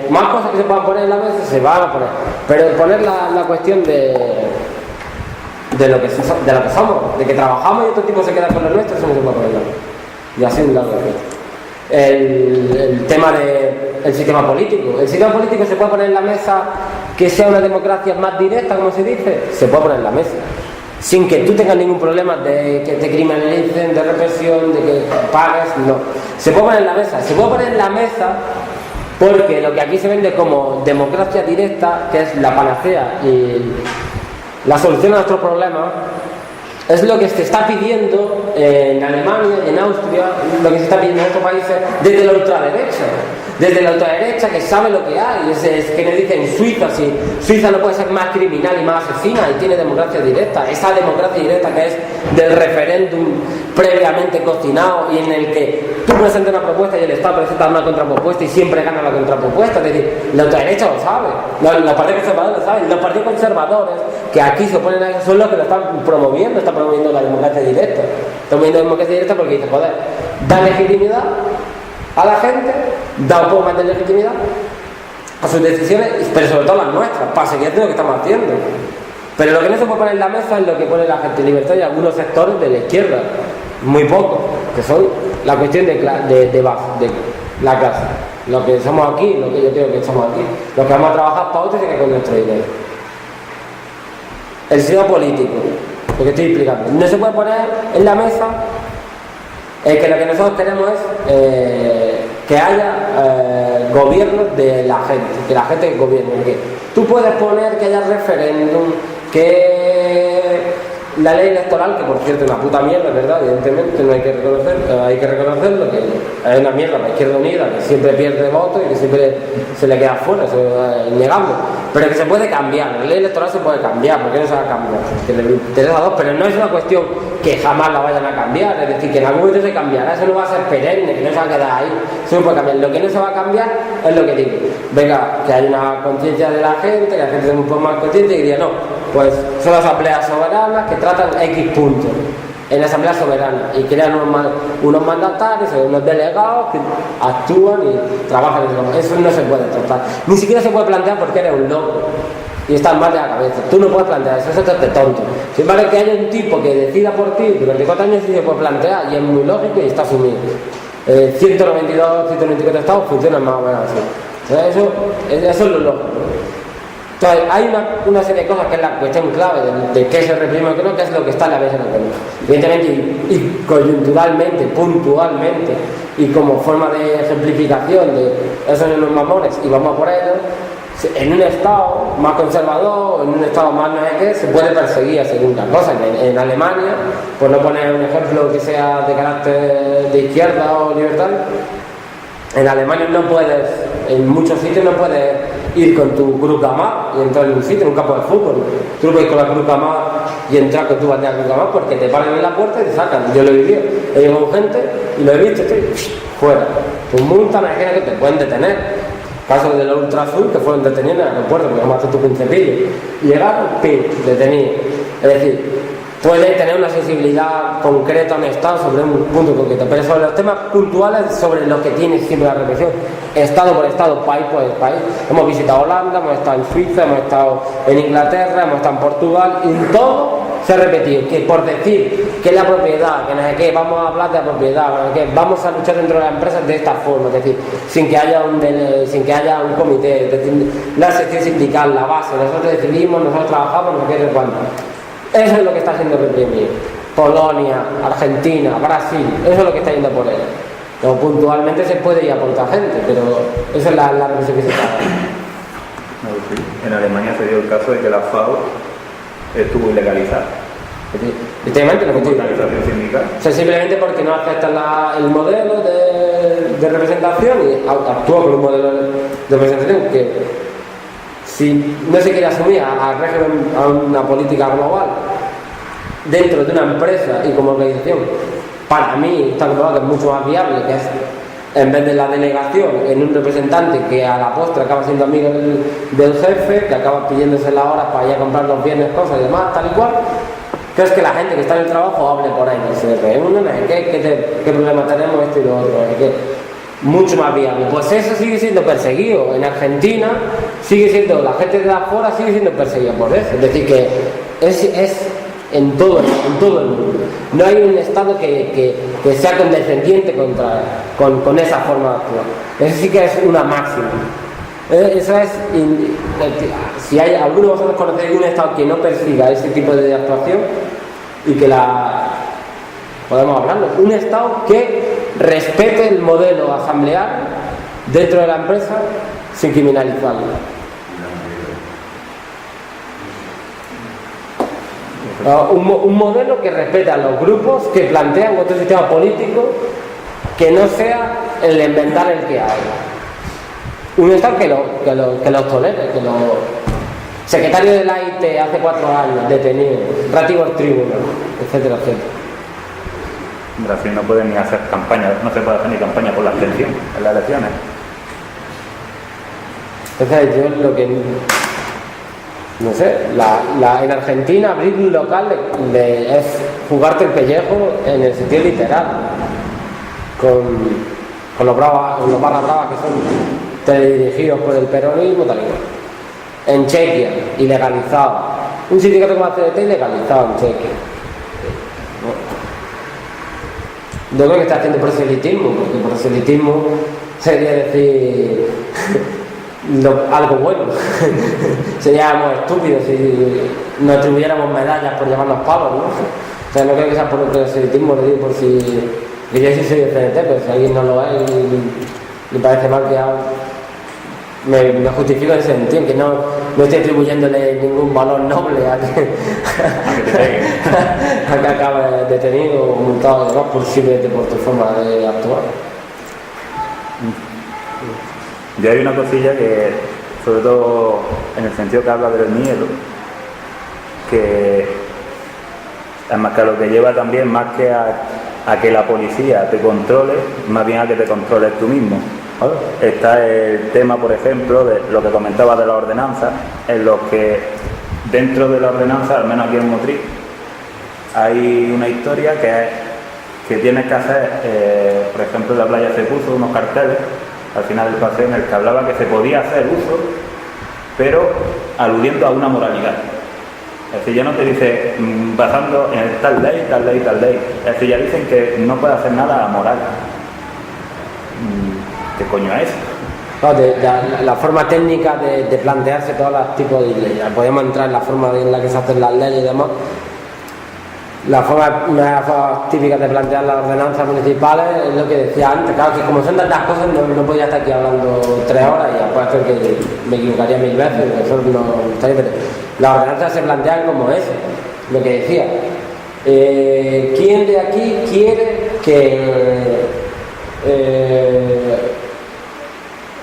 Más cosas que se puedan poner en la mesa se van a poner, pero poner la cuestión de lo que somos, de que trabajamos y otro tipo se queda con lo nuestro, eso no se puede poner en la mesa. Y así un lado el tema del sistema político. El sistema político se puede poner en la mesa, que sea una democracia más directa, como se dice, se puede poner en la mesa. Sin que tú tengas ningún problema de que te criminalicen, de represión, de que pagues, no. Se puede poner en la mesa. Se puede poner en la mesa porque lo que aquí se vende como democracia directa, que es la panacea y la solución a nuestros problemas, es lo que se está pidiendo en Alemania y en Austria, lo que se está pidiendo en otros países desde la ultraderecha. Desde la ultraderecha que sabe lo que hay. Es que nos dicen en Suiza, si Suiza no puede ser más criminal y más asesina y tiene democracia directa. Esa democracia directa que es del referéndum previamente cocinado y en el que tú presentas una propuesta y el Estado presenta una contrapropuesta y siempre gana la contrapropuesta. Es decir, la ultraderecha lo sabe, los partidos conservadores lo saben, los partidos conservadores que aquí se oponen a eso son los que lo están promoviendo la democracia directa. Están promoviendo la democracia directa porque dice, joder, da legitimidad a la gente, da un poco más de legitimidad a sus decisiones, pero sobre todo las nuestras, para seguir haciendo lo que estamos haciendo. Pero lo que no se puede poner en la mesa es lo que pone la gente libertad y algunos sectores de la izquierda, muy pocos, que son la cuestión de base, de la clase. Lo que somos aquí, lo que yo creo que somos aquí, los que vamos a trabajar para otros y que con nuestro dinero. El sistema político, lo que estoy explicando, no se puede poner en la mesa que lo que nosotros queremos es que haya gobiernos de la gente, que la gente gobierne. Que tú puedes poner que haya referéndum, que la ley electoral, que por cierto es una puta mierda, ¿verdad? Evidentemente no hay que reconocerlo, que es una mierda para Izquierda Unida, que siempre pierde votos y que siempre se le queda fuera, eso es innegable. Pero que se puede cambiar, la ley electoral se puede cambiar, ¿por qué no se va a cambiar? Que le interesa a dos, pero no es una cuestión que jamás la vayan a cambiar, es decir, que en algún momento se cambiará, eso no va a ser perenne, que no se va a quedar ahí, eso no puede cambiar. Lo que no se va a cambiar es lo que digo, venga, que hay una conciencia de la gente, que la gente sea un poco más consciente y diría, no, pues son asambleas soberanas que tratan X puntos en la asamblea soberana y crean unos mandatarios, unos delegados que actúan y trabajan en eso. Eso no se puede tratar, ni siquiera se puede plantear porque eres un loco y estás mal de la cabeza. Tú no puedes plantear eso, eso es de tonto. Sin embargo, que haya un tipo que decida por ti durante 4 años sí se puede plantear y es muy lógico y está asumido. 192, 194 estados funcionan más o menos así. Eso es lo lógico. Entonces, hay una serie de cosas que es la cuestión clave de qué se reprime o qué no, que es lo que está en la mesa de la evidentemente, y coyunturalmente, puntualmente, y como forma de ejemplificación de esos son los mamones y vamos a por ellos, en un estado más conservador, en un estado más no sé qué, se puede perseguir a segunda cosa. En Alemania, por no poner un ejemplo que sea de carácter de izquierda o libertario, en Alemania no puedes, en muchos sitios no puedes ir con tu Cruz Gamma y entrar en un sitio, en un campo de fútbol. Tú no puedes ir con la Cruz Gamma y entrar con tu bandera Cruz Gamma porque te paran en la puerta y te sacan. Yo lo he vivido, he llegado con gente y lo he visto, estoy fuera. Tu multa, imagina que te pueden detener. Caso de los Ultra Azul que fueron detenidos en el aeropuerto porque además tu pincepillo. Y llegaron, pim, detenido. Es decir, puede tener una sensibilidad concreta o un estado sobre un punto concreto, pero sobre los temas puntuales, sobre los que tiene siempre la represión, estado por estado, país por país. Hemos visitado Holanda, hemos estado en Suiza, hemos estado en Inglaterra, hemos estado en Portugal, y en todo se ha repetido que por decir que la propiedad, que no sé qué, vamos a hablar de la propiedad, que vamos a luchar dentro de las empresas de esta forma, es decir, sin que haya un comité, es decir, la sección sindical, la base, nosotros decidimos, nosotros trabajamos, no sé qué, cuánto. Eso es lo que está siendo reprimido. Polonia, Argentina, Brasil, eso es lo que está yendo por él. Pero puntualmente se puede ir a por otra gente, pero esa es la represión que se está dando. No, sí. En Alemania se dio el caso de que la FAO estuvo ilegalizada. Efectivamente, lo que estoy Legalización sindical. o sea, simplemente porque no aceptan el modelo de representación y actúa con un modelo de representación que, si no se quiere asumir al régimen, a una política global dentro de una empresa y como organización, para mí está comprobado que es mucho más viable, que es en vez de la delegación en un representante que a la postre acaba siendo amigo del jefe, que acaba pidiéndose las horas para ir a comprar los bienes, cosas y demás, tal y cual, que es que la gente que está en el trabajo hable por ahí, que se reúnen, ¿qué problema tenemos esto y lo otro? Mucho más viable. Pues eso sigue siendo perseguido. En Argentina sigue siendo, la gente de afuera sigue siendo perseguida por eso. Es decir, que es en todo el mundo. No hay un Estado que sea condescendiente con esa forma de actuar. Eso sí que es una máxima. Eso es, si hay alguno de vosotros conocéis un Estado que no persiga ese tipo de actuación y que podemos hablarlo, un Estado que respete el modelo asambleario dentro de la empresa sin criminalizarlo. Un modelo que respete a los grupos que plantean otro sistema político que no sea el de inventar el que hay. Un Estado que los tolere, que los secretario de la IT hace 4 años detenido, rativo al tribunal, etcétera, etcétera. En Brasil no pueden ni hacer campaña, no se puede hacer ni campaña por la abstención en las elecciones. Entonces yo lo que no sé, en Argentina abrir un local es jugarte el pellejo en el sentido literal, con los barra bravas que son. teledirigidos por el peronismo, tal y cual. En Chequia, ilegalizado. Un sindicato como la CDT ilegalizado en Chequia. Yo creo que está haciendo proselitismo, porque proselitismo sería decir algo bueno. Seríamos estúpidos si nos atribuyéramos medallas por llamarnos pavos, ¿no? O sea, no creo que sea por el proselitismo, lo digo por si... Que yo sí soy de CNT, pero si alguien no lo es y me parece mal que me justifico en ese sentido, que no estoy atribuyéndole ningún valor noble a que acabe detenido o multado y demás por simplemente por tu forma de actuar. Yo hay una cosilla que, sobre todo en el sentido que habla del miedo, que además que lo que lleva también más que a que la policía te controle, más bien a que te controles tú mismo. Está el tema, por ejemplo, de lo que comentaba de la ordenanza, en los que dentro de la ordenanza, al menos aquí en Motril, hay una historia que tienes que hacer, por ejemplo, en la playa se puso unos carteles al final del paseo en el que hablaba que se podía hacer uso, pero aludiendo a una moralidad. Es decir, ya no te dice basando en tal ley, tal ley, tal ley. Es decir, ya dicen que no puede hacer nada amoral. ¿Qué coño es? No, la forma técnica de plantearse todos los tipos de leyes. Podemos entrar en la forma en la que se hacen las leyes y demás. La forma típica de plantear las ordenanzas municipales es lo que decía antes. Claro que como son tantas cosas no podía estar aquí hablando 3 horas y apuesto que me equivocaría 1000 veces, eso no está bien, pero las ordenanzas se plantean como eso, lo que decía. ¿Quién de aquí quiere que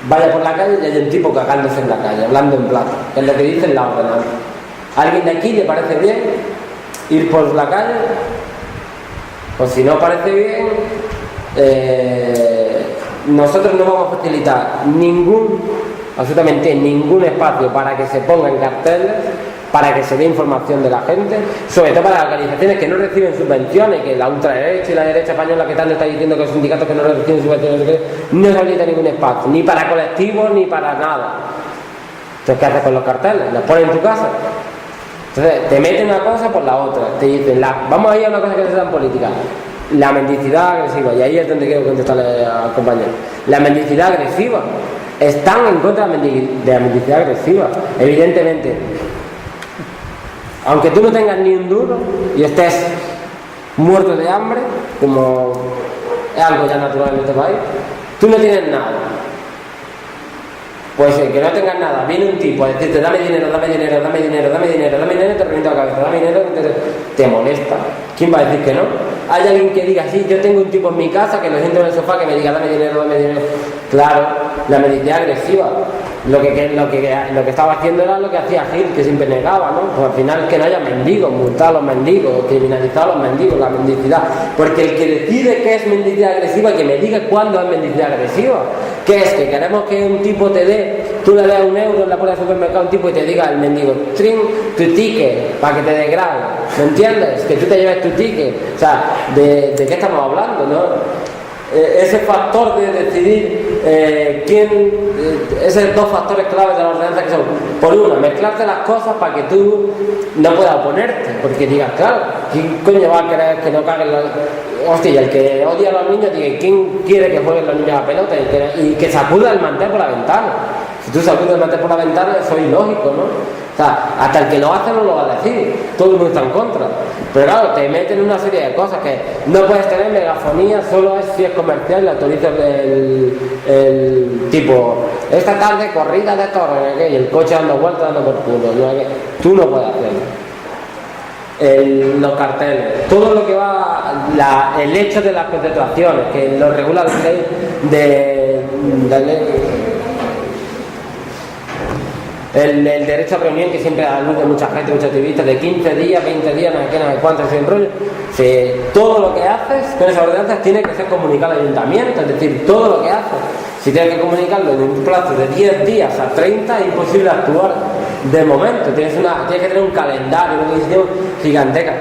vaya por la calle y haya un tipo cagándose en la calle, hablando en plata? Es lo que dicen las ordenanzas. ¿A alguien de aquí le parece bien ir por la calle? Pues si no parece bien, nosotros no vamos a facilitar absolutamente ningún espacio para que se pongan carteles, para que se dé información de la gente, sobre todo para las organizaciones que no reciben subvenciones, que la ultraderecha y la derecha española que tanto está diciendo que los sindicatos que no reciben subvenciones no se habilita ningún espacio, ni para colectivos ni para nada. Entonces, ¿qué haces con los carteles? ¿Los pones en tu casa? Entonces, te meten una cosa por la otra, te dicen, vamos a ir a una cosa que se da en política, la mendicidad agresiva, y ahí es donde quiero contestarle al compañero. La mendicidad agresiva, están en contra de la mendicidad agresiva, evidentemente. Aunque tú no tengas ni un duro y estés muerto de hambre, como es algo ya natural en este país, tú no tienes nada. Pues que no tengas nada, viene un tipo a decirte dame dinero, dame dinero, dame dinero, dame dinero, dame dinero, te revienta la cabeza, dame dinero, te molesta. ¿Quién va a decir que no? Hay alguien que diga, sí, yo tengo un tipo en mi casa que lo siento en el sofá que me diga dame dinero, dame dinero. Claro, la mendicidad agresiva. Lo que estaba haciendo era lo que hacía Gil, que siempre negaba, ¿no? Pues al final que no haya mendigos, multar a los mendigos, criminalizar a los mendigos, la mendicidad. Porque el que decide qué es mendicidad agresiva, que me diga cuándo es mendicidad agresiva. ¿Qué es? Que queremos que un tipo te dé, tú le des €1 en la puerta del supermercado a un tipo y te diga el mendigo, trin, tu ticket, para que te degrade. ¿Me entiendes? Que tú te lleves tu ticket. O sea, ¿de qué estamos hablando, no? Ese factor de decidir esos 2 factores claves de la ordenanza que son, por uno, mezclarte las cosas para que tú no puedas oponerte, porque digas, claro, ¿quién coño va a querer que no caguen los... Hostia, el que odia a los niños, diga, ¿quién quiere que jueguen los niños a la pelota? Y que sacuda el mantel por la ventana. Si tú sacudes el mantel por la ventana, eso es ilógico, ¿no? O sea, hasta el que lo hace no lo va a decir, todo el mundo está en contra. Pero claro, te meten en una serie de cosas que no puedes tener megafonía, solo es si es comercial y autorizas el tipo, esta tarde corrida de toros, y el coche dando vueltas, dando por culo, ¿no? Tú no puedes hacerlo. Los carteles, todo lo que va, el hecho de las concentraciones, que lo regula la ley el derecho a reunión, que siempre alude mucha gente, muchos activistas, de 15 días, 20 días, no sé qué, no sé cuánto, ese rollo. Todo lo que haces con esas ordenanzas tiene que ser comunicado al ayuntamiento, es decir, todo lo que haces, si tienes que comunicarlo en un plazo de 10 días a 30, es imposible actuar. de momento, tienes que tener un calendario, una organización gigantesca.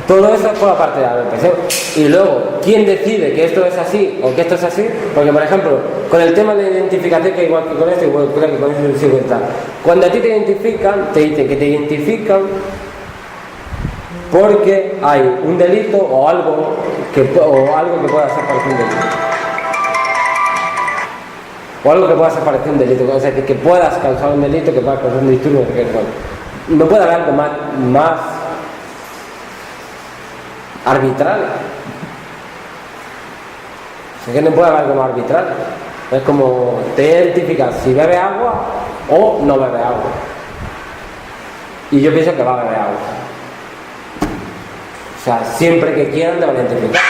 Todo eso es por la parte de la represión. Y luego, ¿quién decide que esto es así o que esto es así? Porque, por ejemplo, con el tema de la identificación, que igual que con esto, igual creo que con eso sí está. Cuando a ti te identifican, te dicen que te identifican porque hay un delito o algo que pueda ser parecido a un delito. O algo que pueda ser parecido a un delito, o sea, que puedas causar un delito, que puedas causar un disturbio, no puede haber algo más arbitrario. Es que no puede haber algo más arbitrario. Es como te identificas si bebe agua o no bebe agua. Y yo pienso que va a beber agua. O sea, siempre que quieran te van a identificar.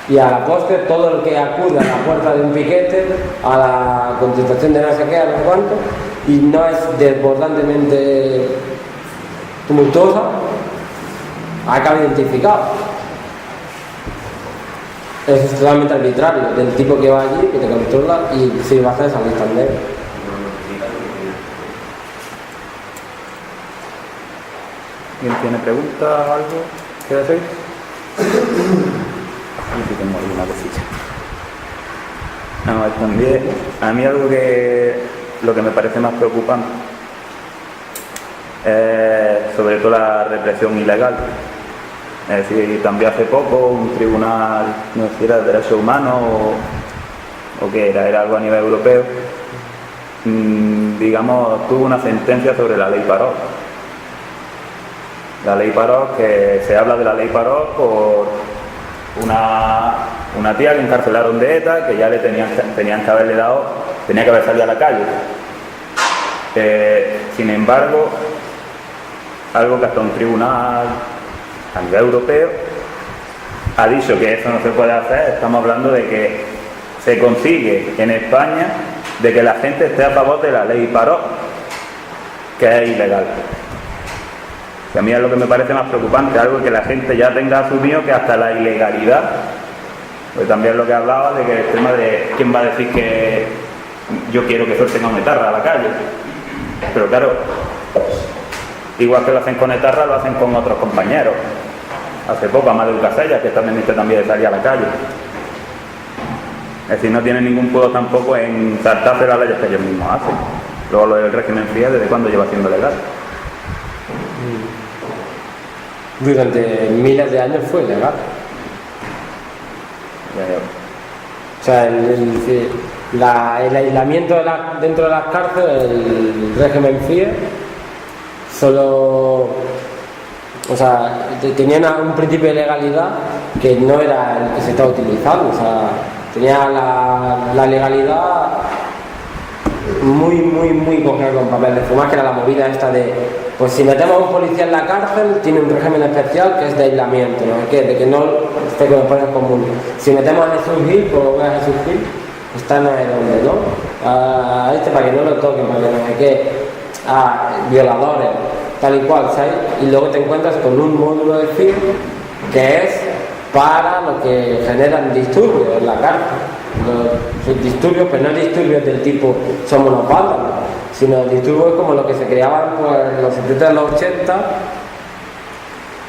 Y a la postre, todo el que acude a la puerta de un piquete, a la contestación de no sé qué, a no sé cuánto, y no es desbordantemente tumultuosa, acaba identificado. Eso es totalmente arbitrario, del tipo que va allí, que te controla y si va a hacer salir también. ¿Alguien tiene preguntas o algo que decir? Aquí tengo alguna cosilla. No, también, a mí algo lo que me parece más preocupante es sobre todo la represión ilegal. Es decir, también hace poco un tribunal, no sé si era de derechos humanos o qué era algo a nivel europeo, digamos, tuvo una sentencia sobre la ley Parot. La ley Parot, que se habla de la ley Parot por una tía que encarcelaron de ETA, que ya le tenían que haberle dado, tenía que haber salido a la calle. Sin embargo, algo que hasta un tribunal a nivel europeo ha dicho que eso no se puede hacer. Estamos hablando de que se consigue en España de que la gente esté a favor de la ley Parot, que es ilegal. Que a mí es lo que me parece más preocupante, algo que la gente ya tenga asumido, que hasta la ilegalidad, pues también lo que hablaba de que el tema de quién va a decir que yo quiero que suelten a un etarra a la calle. Pero claro, igual que lo hacen con etarra, lo hacen con otros compañeros. Hace poco Amadeu Casella, que también dice también de salir a la calle. Es decir, no tienen ningún puedo tampoco en saltarse las leyes que ellos mismos hacen. Luego lo del régimen FIE, ¿desde cuándo lleva siendo legal? Durante miles de años fue legal. O sea, el aislamiento dentro de las cárceles, el régimen FIE, solo, o sea, tenía un principio de legalidad que no era el que se estaba utilizando. O sea, tenía la legalidad muy cogida con papel de fumar, que era la movida esta de, pues si metemos a un policía en la cárcel, tiene un régimen especial que es de aislamiento, ¿no? De que no esté con los poderes comunes. Si metemos a Jesús Gil, pues a Jesús Gil, está no es donde, ¿no? A para que no lo toquen, para que no sé qué, a violadores, tal y cual, ¿sabes? Y luego te encuentras con un módulo de FIE que es para lo que generan disturbios en la cárcel. Los disturbios, pero no disturbios del tipo somos unos vándalos, sino disturbios como los que se creaban pues, en los 70 y los 80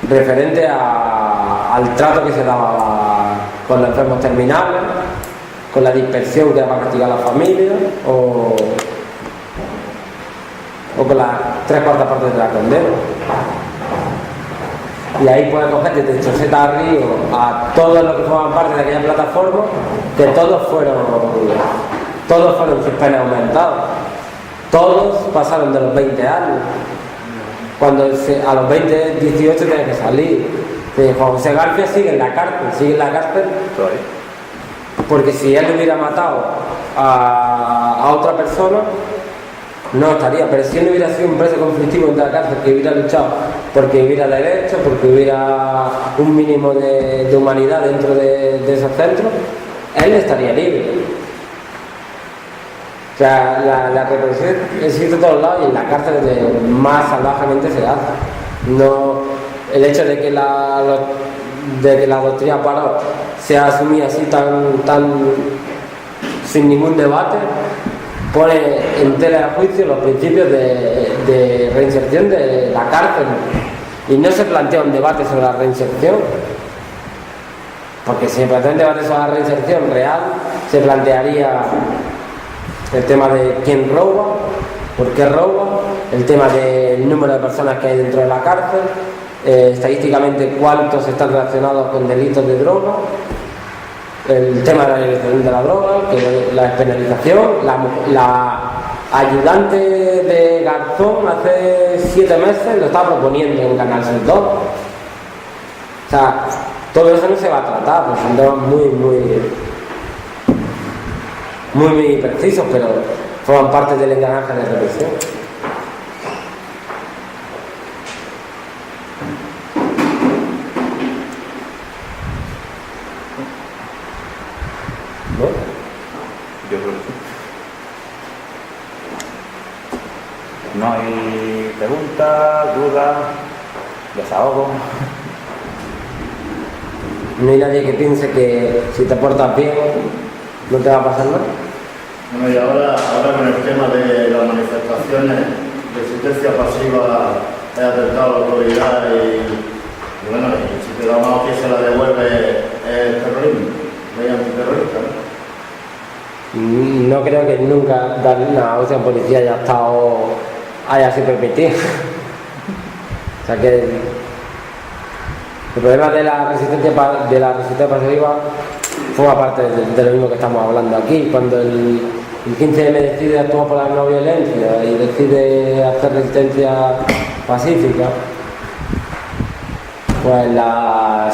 referente al trato que se daba con los enfermos terminales, con la dispersión que daba a castigar a la familia o con las 3/4 partes de la condena. Y ahí puedes coger desde Choseta a Río a todos los que forman parte de aquella plataforma, que todos fueron sus penas aumentadas. Todos pasaron de los 20 años. Cuando a los 20, 18 tiene que salir. Juan José García sigue en la cárcel. Porque si él hubiera matado a otra persona, no estaría, pero si él hubiera sido un preso conflictivo en la cárcel, que hubiera luchado porque hubiera derechos, porque hubiera un mínimo de humanidad dentro de esos centros, él estaría libre. O sea, la represión existe en todos lados y en la cárcel es donde más salvajemente se hace. No, el hecho de que la doctrina Parot sea asumida así tan sin ningún debate, pone en tela de juicio los principios de reinserción de la cárcel y no se plantea un debate sobre la reinserción, porque si se plantea un debate sobre la reinserción real se plantearía el tema de quién roba, por qué roba, el tema del número de personas que hay dentro de la cárcel, estadísticamente cuántos están relacionados con delitos de droga, el tema de la legalización de la droga, que la despenalización, la ayudante de Garzón hace 7 meses lo estaba proponiendo en Canal 2. O sea, todo eso no se va a tratar, pues son temas muy precisos, pero forman parte del engranaje de represión. ¿No? Yo creo que sí. No hay preguntas, dudas, desahogo. No hay nadie que piense que si te portas bien no te va a pasar nada. Bueno, y ahora con el tema de las manifestaciones, resistencia pasiva, he atentado a la autoridad y bueno, y si te da más que se la devuelve es terrorismo, ley antiterrorista, ¿no? No creo que nunca dar una orden a policía haya sido permitido. O sea que el problema de la resistencia pasiva forma parte de lo mismo que estamos hablando aquí. Cuando el 15M decide actuar por la no violencia y decide hacer resistencia pacífica, pues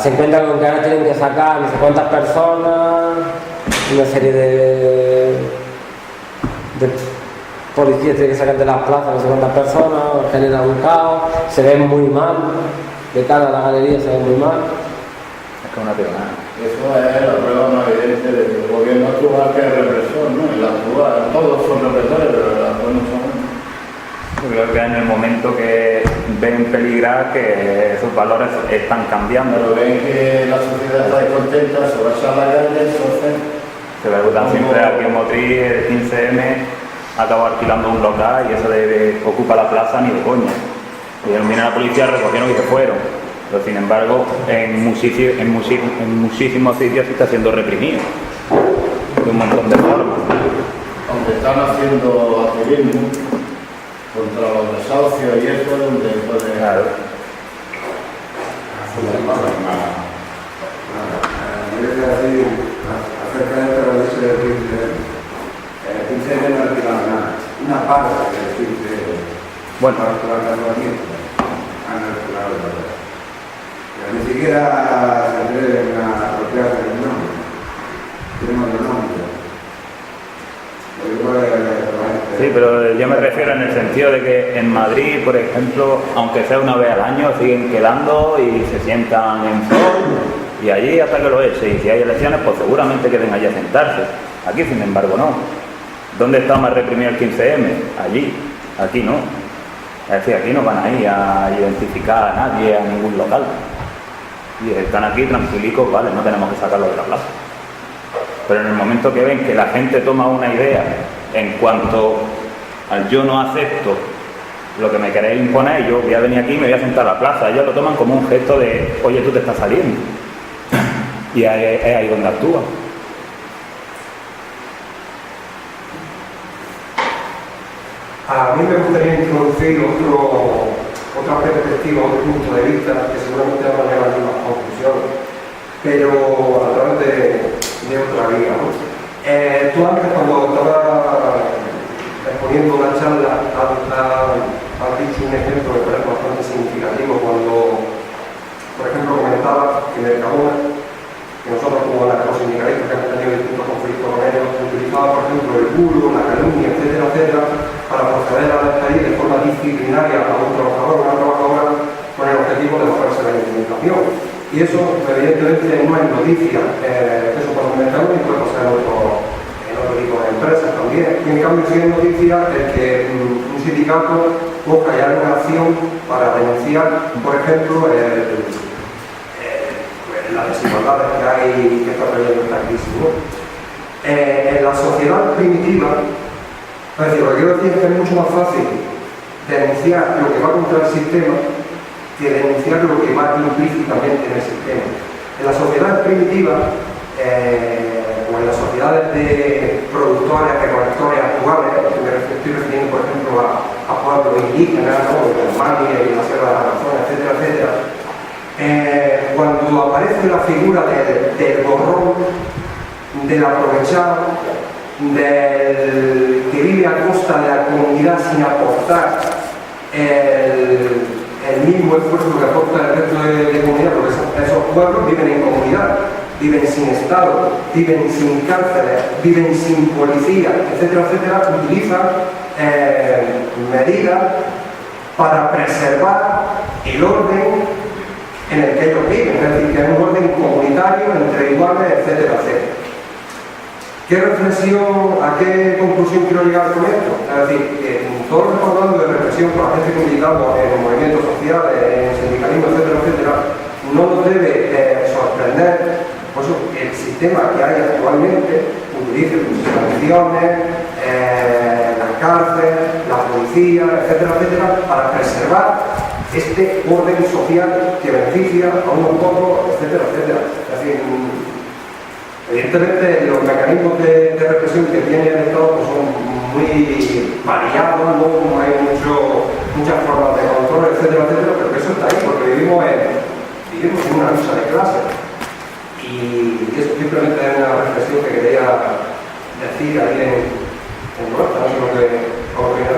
se encuentran con que ahora tienen que sacar no sé cuántas personas, una serie de policías tienen que sacar de las plazas no sé cuántas personas, genera un caos, se ven muy mal, de cara a la galería se ven muy mal. Es que una peonada. Eso es la prueba más evidente de que el gobierno actúa que es represor, ¿no? El actuar, todos son represores, pero el actuar no son. Yo creo que en el momento que ven peligrar que esos valores están cambiando. Pero ven que la sociedad está descontenta, se va a echar la calle, entonces... Se ve tan siempre aquí en Motril, el 15M acabó alquilando un local y eso ocupa la plaza ni de coña. Y viene la policía, recogieron y se fueron. Pero sin embargo, en muchísimos sitios se está siendo reprimido. De un montón de formas. Aunque están haciendo activismo contra los desahucios y eso, donde puede... Claro. Acerca de esto lo dice el 15M no alquilaron nada. Una parte del 15M. Bueno. Para actuar en han alquilado el papel. Pero ni siquiera se atreven a apropiarse del nombre. Tenemos el nombre. Sí, pero yo me refiero en el sentido de que en Madrid, por ejemplo, aunque sea una vez al año, siguen quedando y se sientan en sol y allí hasta que lo echen. Y si hay elecciones, pues seguramente queden allí a sentarse. Aquí, sin embargo, no. ¿Dónde está más reprimido el 15M? Allí. Aquí no. Es decir, aquí no van a ir a identificar a nadie, a ningún local. Y están aquí tranquilicos, vale, no tenemos que sacarlo de la plaza. Pero en el momento que ven que la gente toma una idea en cuanto al yo no acepto lo que me queréis imponer, yo voy a venir aquí y me voy a sentar a la plaza, ellos lo toman como un gesto de, oye, tú te estás saliendo. Y es ahí donde actúa. A mí me gustaría introducir otra perspectiva, otro punto de vista, que seguramente van a llevar a las conclusiones, pero a través de otra vía, ¿no? Tú antes, cuando estabas exponiendo una charla, has dicho un ejemplo que me parece bastante significativo, cuando, por ejemplo, comentabas que Mercadona, que nosotros como los sindicalistas que hemos tenido distintos conflictos con ellos, utilizaba, por ejemplo, el bulo, la calumnia, etcétera, para proceder a despedir de forma disciplinaria a un trabajador o una trabajadora con el objetivo de bajarse la indemnización. Y eso, evidentemente, no es noticia. Eso por el mercado y puede pasar en otro tipo de empresas también. Y en cambio, sí es noticia el que un sindicato busca ya una acción para denunciar, por ejemplo, las desigualdades que hay que está trayendo esta crisis, ¿no? En la sociedad primitiva, Es decir, lo que quiero decir es que es mucho más fácil denunciar lo que va contra el sistema que denunciar lo que va implícitamente en el sistema. En las sociedades primitivas, o en las sociedades de productores, recolectores actuales, me estoy refiriendo por ejemplo a pueblos indígenas, ¿no? De Mali y la Sierra de la Amazonas, etcétera, etcétera, cuando aparece la figura del gorrón, del aprovechado, del que vive a costa de la comunidad sin aportar el mismo esfuerzo que aporta el resto de comunidad, porque esos pueblos viven en comunidad, viven sin Estado, viven sin cárceles, viven sin policía, etcétera, etcétera, utilizan medidas para preservar el orden en el que ellos viven, es decir, que es un orden comunitario entre iguales, etcétera, etcétera. ¿Qué reflexión, a qué conclusión quiero llegar con esto? Es decir, que todos estamos hablando de represión por la gente que militamos en movimientos sociales, en sindicalismo, etcétera, etcétera, no nos debe sorprender pues, el sistema que hay actualmente, utilice sanciones, la cárcel, la policía, etcétera, etcétera, para preservar este orden social que beneficia a unos pocos, etcétera, etcétera. Es decir, evidentemente los mecanismos de represión que tiene el Estado pues, son muy variados, ¿no? Hay muchas formas de control, etcétera, etcétera, pero eso está ahí porque vivimos en una lucha de clases. Y eso simplemente es una reflexión que quería decir ahí en Huerta, no sé lo que opinar.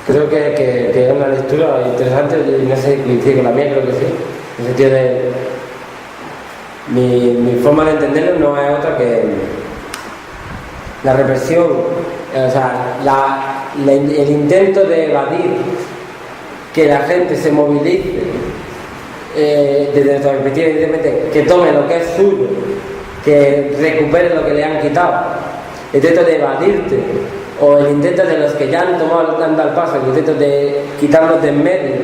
Yo creo que es una lectura interesante, y no sé si coincide con la mía, creo que sí, en el sentido de mi forma de entenderlo no es otra que la represión, o sea, el intento de evadir que la gente se movilice desde nuestra perspectiva, evidentemente, que tome lo que es suyo, que recupere lo que le han quitado, el intento de evadirte, o el intento de los que ya han tomado han dado el paso, el intento de quitarlos de en medio,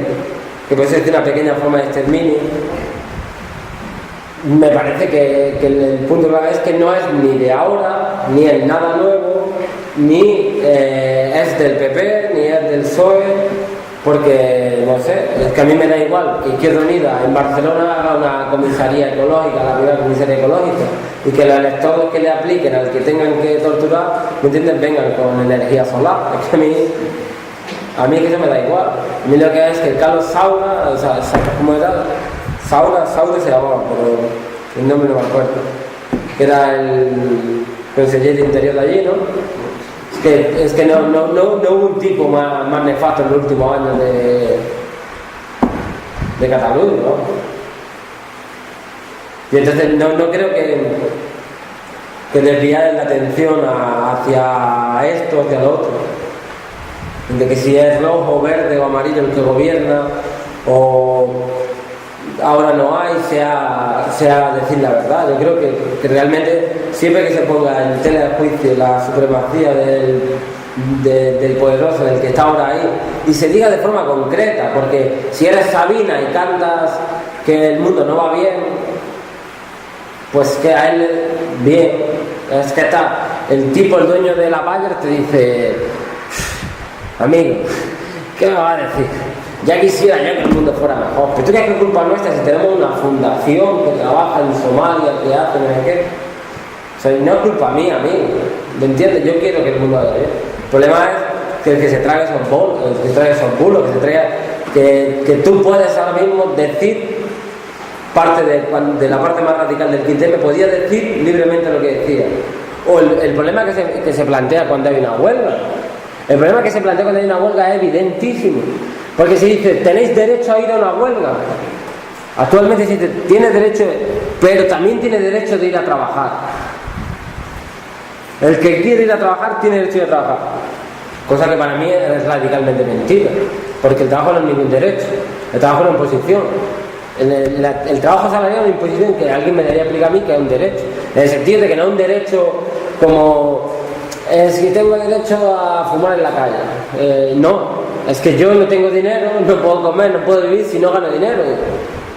que puede ser una pequeña forma de exterminio. Me parece que el punto clave es que no es ni de ahora, ni es nada nuevo, ni es del PP, ni es del PSOE, porque, no sé, es que a mí me da igual que Izquierda Unida en Barcelona haga una comisaría ecológica, la primera comisaría ecológica, y que los electores que le apliquen al que tengan que torturar, ¿me entiendes?, vengan con energía solar. Es que a mí que eso me da igual. A mí lo que es que el Carlos Saura, o sea, ¿cómo era? Saura se llamaba, pero el nombre no me acuerdo, que era el consejero de Interior de allí, ¿no? Es que no hubo un tipo más nefasto en los últimos años de Cataluña, ¿no? Y entonces no creo que desviar la atención hacia esto, hacia lo otro, de que si es rojo, verde o amarillo el que gobierna, o ahora no hay, sea decir la verdad. Yo creo que realmente siempre que se ponga en tela de juicio la supremacía del poderoso, del que está ahora ahí, y se diga de forma concreta, porque si eres Sabina y cantas que el mundo no va bien, pues que a él bien, es que está el tipo, el dueño de la Bayer, te dice, amigo, ¿qué me va a decir? Ya quisiera yo que el mundo fuera mejor. ¿Pero tú crees que es culpa nuestra si tenemos una fundación que trabaja en Somalia, que hace no sé qué? O sea, no es culpa mía, amigo. ¿Me entiendes? Yo quiero que el mundo vaya bien. El problema es que el que se traga esos bulos, que se traiga, que tú puedes ahora mismo decir parte de la parte más radical del quinté, me podía decir libremente lo que decía. O el problema que se plantea cuando hay una huelga. El problema que se plantea cuando hay una huelga es evidentísimo. Porque si dice, tenéis derecho a ir a una huelga, actualmente se dice, tienes derecho, pero también tiene derecho de ir a trabajar. El que quiere ir a trabajar tiene derecho de ir a trabajar. Cosa que para mí es radicalmente mentira, porque el trabajo no es ningún derecho, el trabajo es una imposición. El trabajo salarial es una imposición que alguien me debería aplicar a mí, que es un derecho. En el sentido de que no es un derecho como si tengo derecho a fumar en la calle. No. Es que yo no tengo dinero, no puedo comer, no puedo vivir si no gano dinero.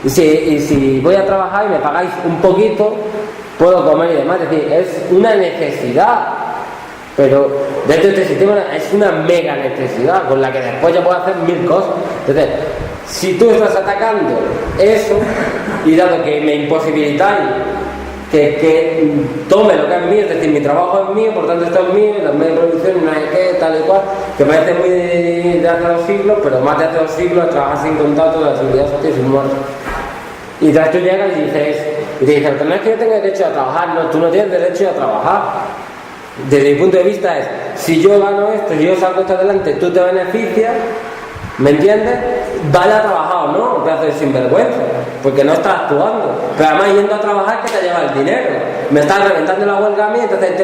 Y si voy a trabajar y me pagáis un poquito, puedo comer y demás. Es decir, es una necesidad. Pero dentro de este sistema es una mega necesidad con la que después ya puedes hacer 1000 cosas. Entonces, si tú estás atacando eso y dado que me imposibilitáis que tome lo que es mío, es decir, mi trabajo es mío, por tanto esto es mío, los medios de producción, no hay que, tal y cual, que parece muy de hace 2 siglos, pero más de hace 2 siglos trabajar sin contrato de la seguridad social sin muerte. Y entonces tú llegas y te dices, pero no es que yo tenga derecho a trabajar, no, tú no tienes derecho a trabajar. Desde mi punto de vista es, si yo gano esto, si yo saco esto adelante, tú te beneficias, ¿me entiendes? Vale a trabajar o no, un pedazo de sinvergüenza, porque no estás actuando. Pero además yendo a trabajar que te lleva el dinero. Me estás reventando la huelga a mí, entonces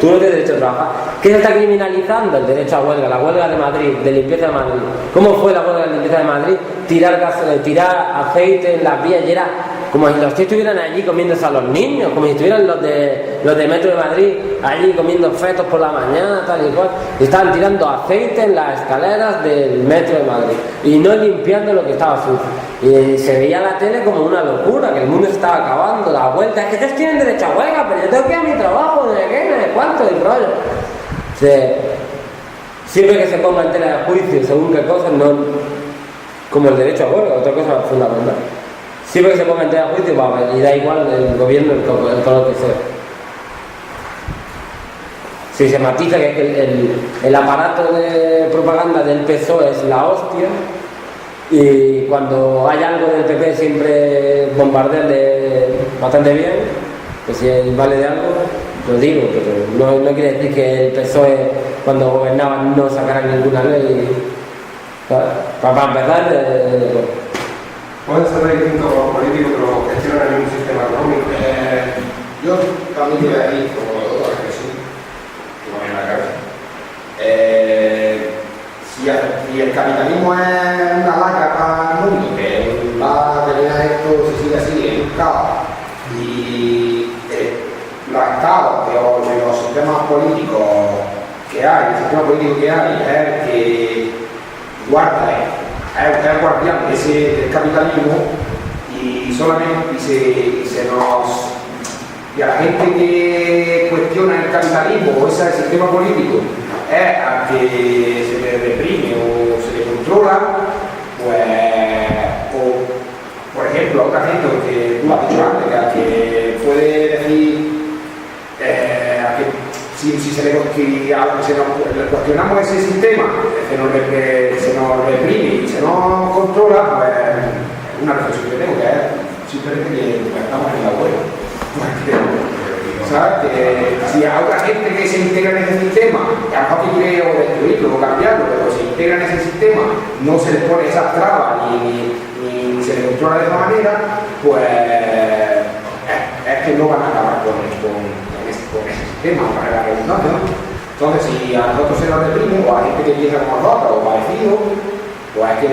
tú no tienes derecho a trabajar. ¿Qué se está criminalizando? El derecho a huelga, la huelga de Madrid, de limpieza de Madrid. ¿Cómo fue la huelga de limpieza de Madrid? Tirar aceite en las vías y era como si los tíos estuvieran allí comiéndose a los niños, como si estuvieran los de Metro de Madrid allí comiendo fetos por la mañana, tal y cual, y estaban tirando aceite en las escaleras del Metro de Madrid y no limpiando lo que estaba sucio. Y se veía la tele como una locura, que el mundo se estaba acabando, la vuelta, es que ustedes tienen derecho a huelga, pero yo tengo que ir a mi trabajo, no sé qué, no sé cuánto, el rollo. Siempre que se ponga en tela de juicio según qué cosas, no, como el derecho a huelga, otra cosa fundamental. Siempre que se ponga en tela de juicio, y da igual el gobierno, el color que sea. Si se matiza que el aparato de propaganda del PSOE es la hostia, y cuando hay algo del PP siempre bombardean bastante bien, pues si vale de algo, lo digo, pero no quiere decir que el PSOE cuando gobernaba no sacara ninguna ley. Para empezar, pueden ser distintos los políticos, pero gestionan el mismo sistema económico. Yo también te voy a decir, como lo otro, que sí, que me en la cabeza. Si el capitalismo es una lacra para el mundo, que va a terminar esto, si sigue así, en un caos, y los estados de los sistemas políticos que hay, el sistema político que hay, es el que guarda, es el guardián del capitalismo, y solamente y a la gente que cuestiona el capitalismo o ese sistema político es a que se le reprime o se le controla, pues, o por ejemplo a otra gente que tú has dicho antes, que puede decir a que si nos cuestionamos ese sistema, se nos reprime y se nos controla, pues una reflexión que tengo, que es simplemente que estamos en la huelga. ¿Sabes? Si a otra gente que se integra en ese sistema, a lo mejor que quiere o destruirlo o cambiarlo, pero se integra en ese sistema, no se le pone esas trabas ni se le controla de esa manera, pues es que no van a acabar con ese sistema, para la redundancia, ¿no? Entonces, si a nosotros se nos reprime, o a gente que piensa como nosotros, o parecido, pues es que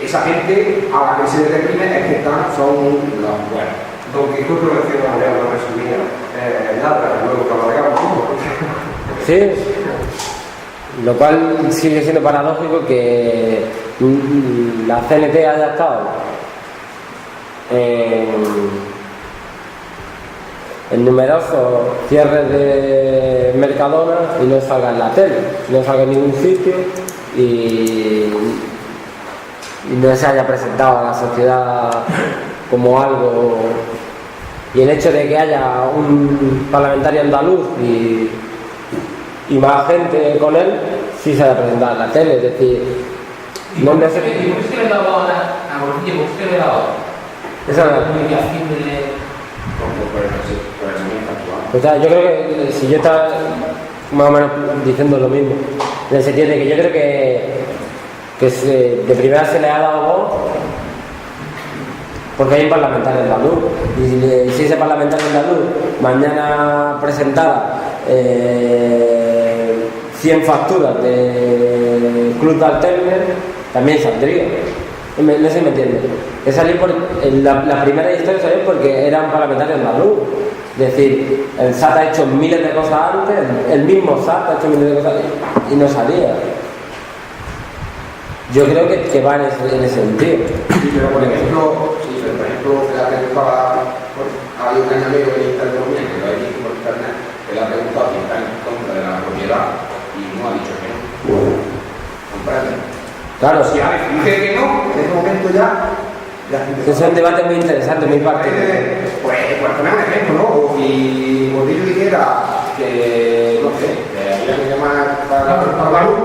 esa gente a la que se le reprime es que son los buenos. Don Quijote lo decía de una manera más resumida, nada, luego cabalgamos. Sí, lo cual sigue siendo paradójico que la CNT haya estado en numerosos cierres de Mercadona y no salga en la tele, no salga en ningún sitio y no se haya presentado a la sociedad como algo. Y el hecho de que haya un parlamentario andaluz y más gente con él, sí se ha presentado en la tele, es decir, no me hace... ¿Y por qué le daba a Bolsillo? ¿Por qué le daba? Esa es la comunicación de... O sea, yo creo que si yo estaba más o menos diciendo lo mismo, en el sentido de que yo creo que de primera se le ha dado voz porque hay un parlamentario andaluz, y si ese parlamentario andaluz mañana presentara 100 facturas de Club de Alterner, también saldría. No sé si me entiende. Que salió la primera historia salió porque era un parlamentario andaluz. Es decir, el SAT ha hecho miles de cosas antes, el mismo SAT ha hecho miles de cosas y no salía. Yo creo que va en ese sentido. Sí, pero por ejemplo, la preguntaba, hay un cañamero en internet, que lo hay visto por internet, que le ha preguntado si está en contra de la propiedad Claro. Si Alex dice que no, en ese momento ya Ese es un debate muy interesante, muy particular. pues poner un ejemplo, ¿no? O si Gordillo dijera que, no sé, que había que llamar para la luz,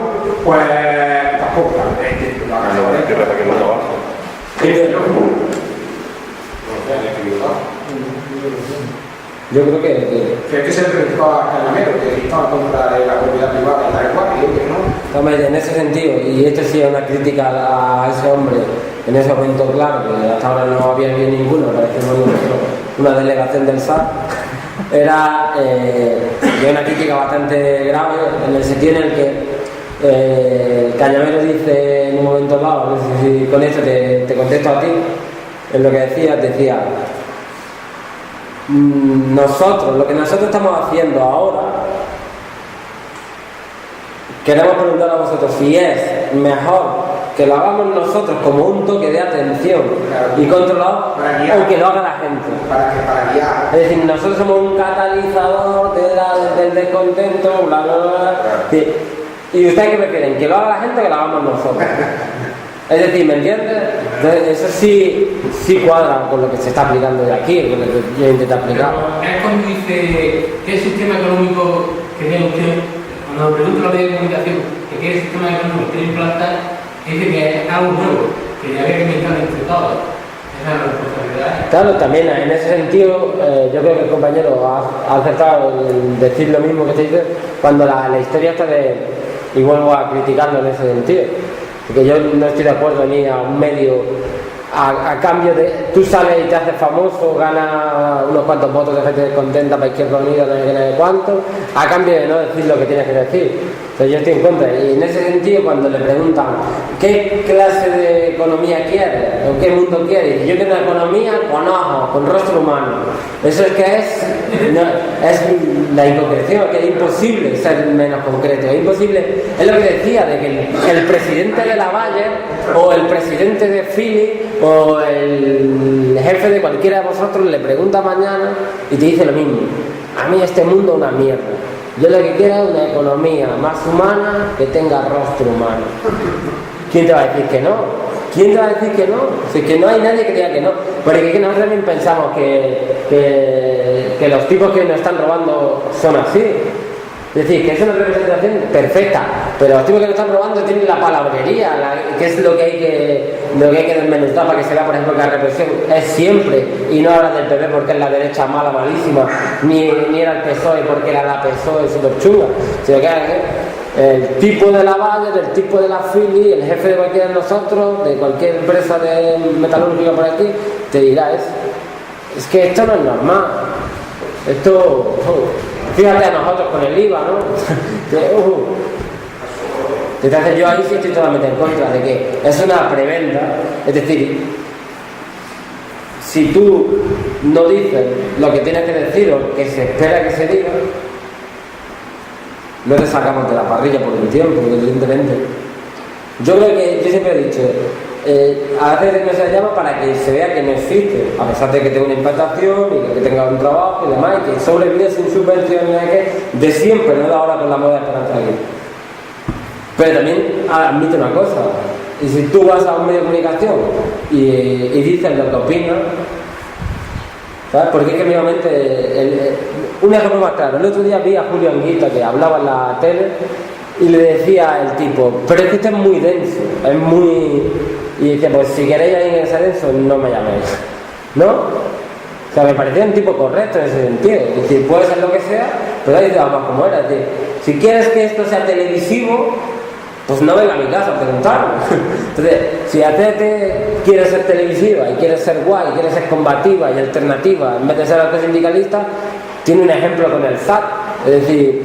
pues tampoco, Yo creo que es que se le criticaba a Cañamero, que estaba contra la propiedad privada y tal cual, y yo que no. Hombre, en ese sentido, y esto sí es una crítica a ese hombre, en ese momento, claro, que hasta ahora no había habido ninguno, parece una delegación del SAT, era una crítica bastante grave, en el sentido en el que Cañamero dice en un momento dado, no sé si con esto te contesto a ti, en lo que decía, lo que nosotros estamos haciendo ahora, queremos preguntar a vosotros si es mejor que lo hagamos nosotros como un toque de atención y controlado, o que lo haga la gente. Para guiar. Es decir, nosotros somos un catalizador del descontento, bla, bla, bla. Sí. ¿Y ustedes qué prefieren? ¿Que lo haga la gente o que lo hagamos nosotros? Es decir, ¿me entiendes? Entonces, eso sí cuadra con lo que se está aplicando de aquí, con lo que yo intento aplicar. Pero es cuando dice qué sistema económico que tiene usted, cuando pregunta la ley de comunicación que qué sistema económico quiere implantar, dice que es algo nuevo, que había que inventar entre todos. Esa es la responsabilidad. Claro, también en ese sentido, yo creo que el compañero ha acertado en decir lo mismo que te dice, cuando la historia está y vuelvo a criticarlo en ese sentido. Porque yo no estoy de acuerdo ni a un medio a cambio de tú sales y te haces famoso, ganas unos cuantos votos de gente descontenta para Izquierda Unida, no sé cuánto, a cambio de no decir lo que tienes que decir. Entonces yo estoy en contra. Y en ese sentido, cuando le preguntan ¿qué clase de economía quieres? ¿O qué mundo quieres? Yo quiero una economía con ojos, con rostro humano. Eso es que es la hipocresía, que es imposible ser menos concreto. Es imposible, es lo que decía, de que el presidente de la Bayer, o el presidente de Philips, o el jefe de cualquiera de vosotros le pregunta mañana y te dice lo mismo. A mí este mundo es una mierda. Yo lo que quiero es una economía más humana que tenga rostro humano. ¿Quién te va a decir que no? ¿Quién te va a decir que no? O sea, que no hay nadie que diga que no. Porque que nosotros también pensamos que los tipos que nos están robando son así. Es decir, que es una representación perfecta, pero los tipos que nos están robando tienen la palabrería, que es lo que hay que desmenuzar para que se vea, por ejemplo, que la represión es siempre, y no habla del PP porque es la derecha mala, malísima, ni era el PSOE porque era la PSOE súper chunga, sino que el tipo de la Bayer, el tipo de la Philips, el jefe de cualquiera de nosotros, de cualquier empresa de metalúrgica por aquí, te dirá es que esto no es normal, esto... Fíjate a nosotros con el IVA, ¿no? Entonces yo ahí sí estoy totalmente en contra de que es una prebenda. Es decir, si tú no dices lo que tienes que decir o que se espera que se diga, no te sacamos de la parrilla por un tiempo, evidentemente. Yo creo que, yo siempre he dicho, a veces no se llama para que se vea que no existe, a pesar de que tenga una implantación y que tenga un trabajo y demás, y que sobrevive sin subvenciones de siempre, no de ahora con la moda de Esperanza Aguirre. Pero también admite una cosa, y si tú vas a un medio de comunicación y dices lo que opinas, ¿sabes? Porque es que mismamente, un ejemplo más claro, el otro día vi a Julio Anguita que hablaba en la tele y le decía el tipo, pero es que esto es muy denso, es muy... Y decía, pues si queréis ir en ese denso, no me llaméis, ¿no? O sea, me parecía un tipo correcto en ese sentido, es decir, puede ser lo que sea, pero ahí te vamos como era, es decir, si quieres que esto sea televisivo, pues no venga a mi casa a preguntarme. Entonces, si ATT quiere ser televisiva y quiere ser guay, quiere ser combativa y alternativa, en vez de ser sindicalista, tiene un ejemplo con el SAT, es decir,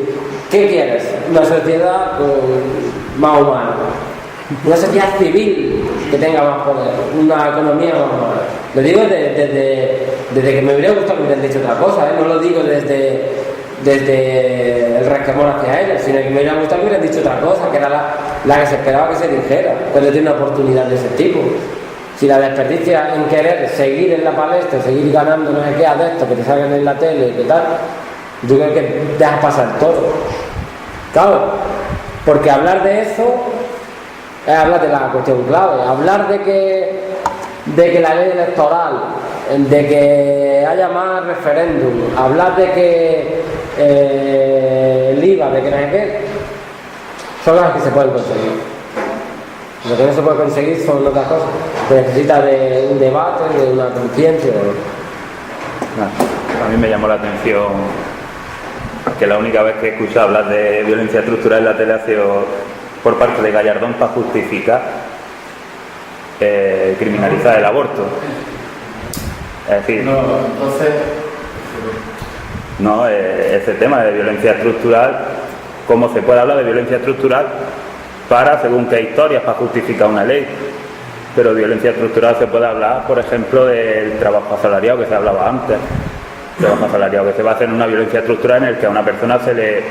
¿qué quieres? Una sociedad más humana, una sociedad civil que tenga más poder, una economía más humana. Lo digo desde que me hubiera gustado que me hubieran dicho otra cosa, no lo digo desde el resquemor hacia ellos, sino que me hubiera gustado que me hubieran dicho otra cosa, que era la que se esperaba que se dijera cuando tiene una oportunidad de ese tipo. Si la desperdicia en querer seguir en la palestra, seguir ganando no sé qué adeptos que te salgan en la tele y qué tal, yo creo que dejas pasar todo. Claro, porque hablar de eso es hablar de la cuestión clave, hablar de que la ley electoral, de que haya más referéndum, hablar de que el IVA, de que no sé qué, son las que se pueden conseguir. Lo que no se puede conseguir son otras cosas. Se necesita de un debate, de una conciencia. A mí me llamó la atención que la única vez que he escuchado hablar de violencia estructural en la tele ha sido por parte de Gallardón para justificar criminalizar el aborto. Es decir, No, entonces, no, ese tema de violencia estructural, cómo se puede hablar de violencia estructural para, según qué historias, para justificar una ley. Pero violencia estructural se puede hablar, por ejemplo, del trabajo asalariado que se hablaba antes. Trabajo asalariado que se basa en una violencia estructural en el que a una persona se le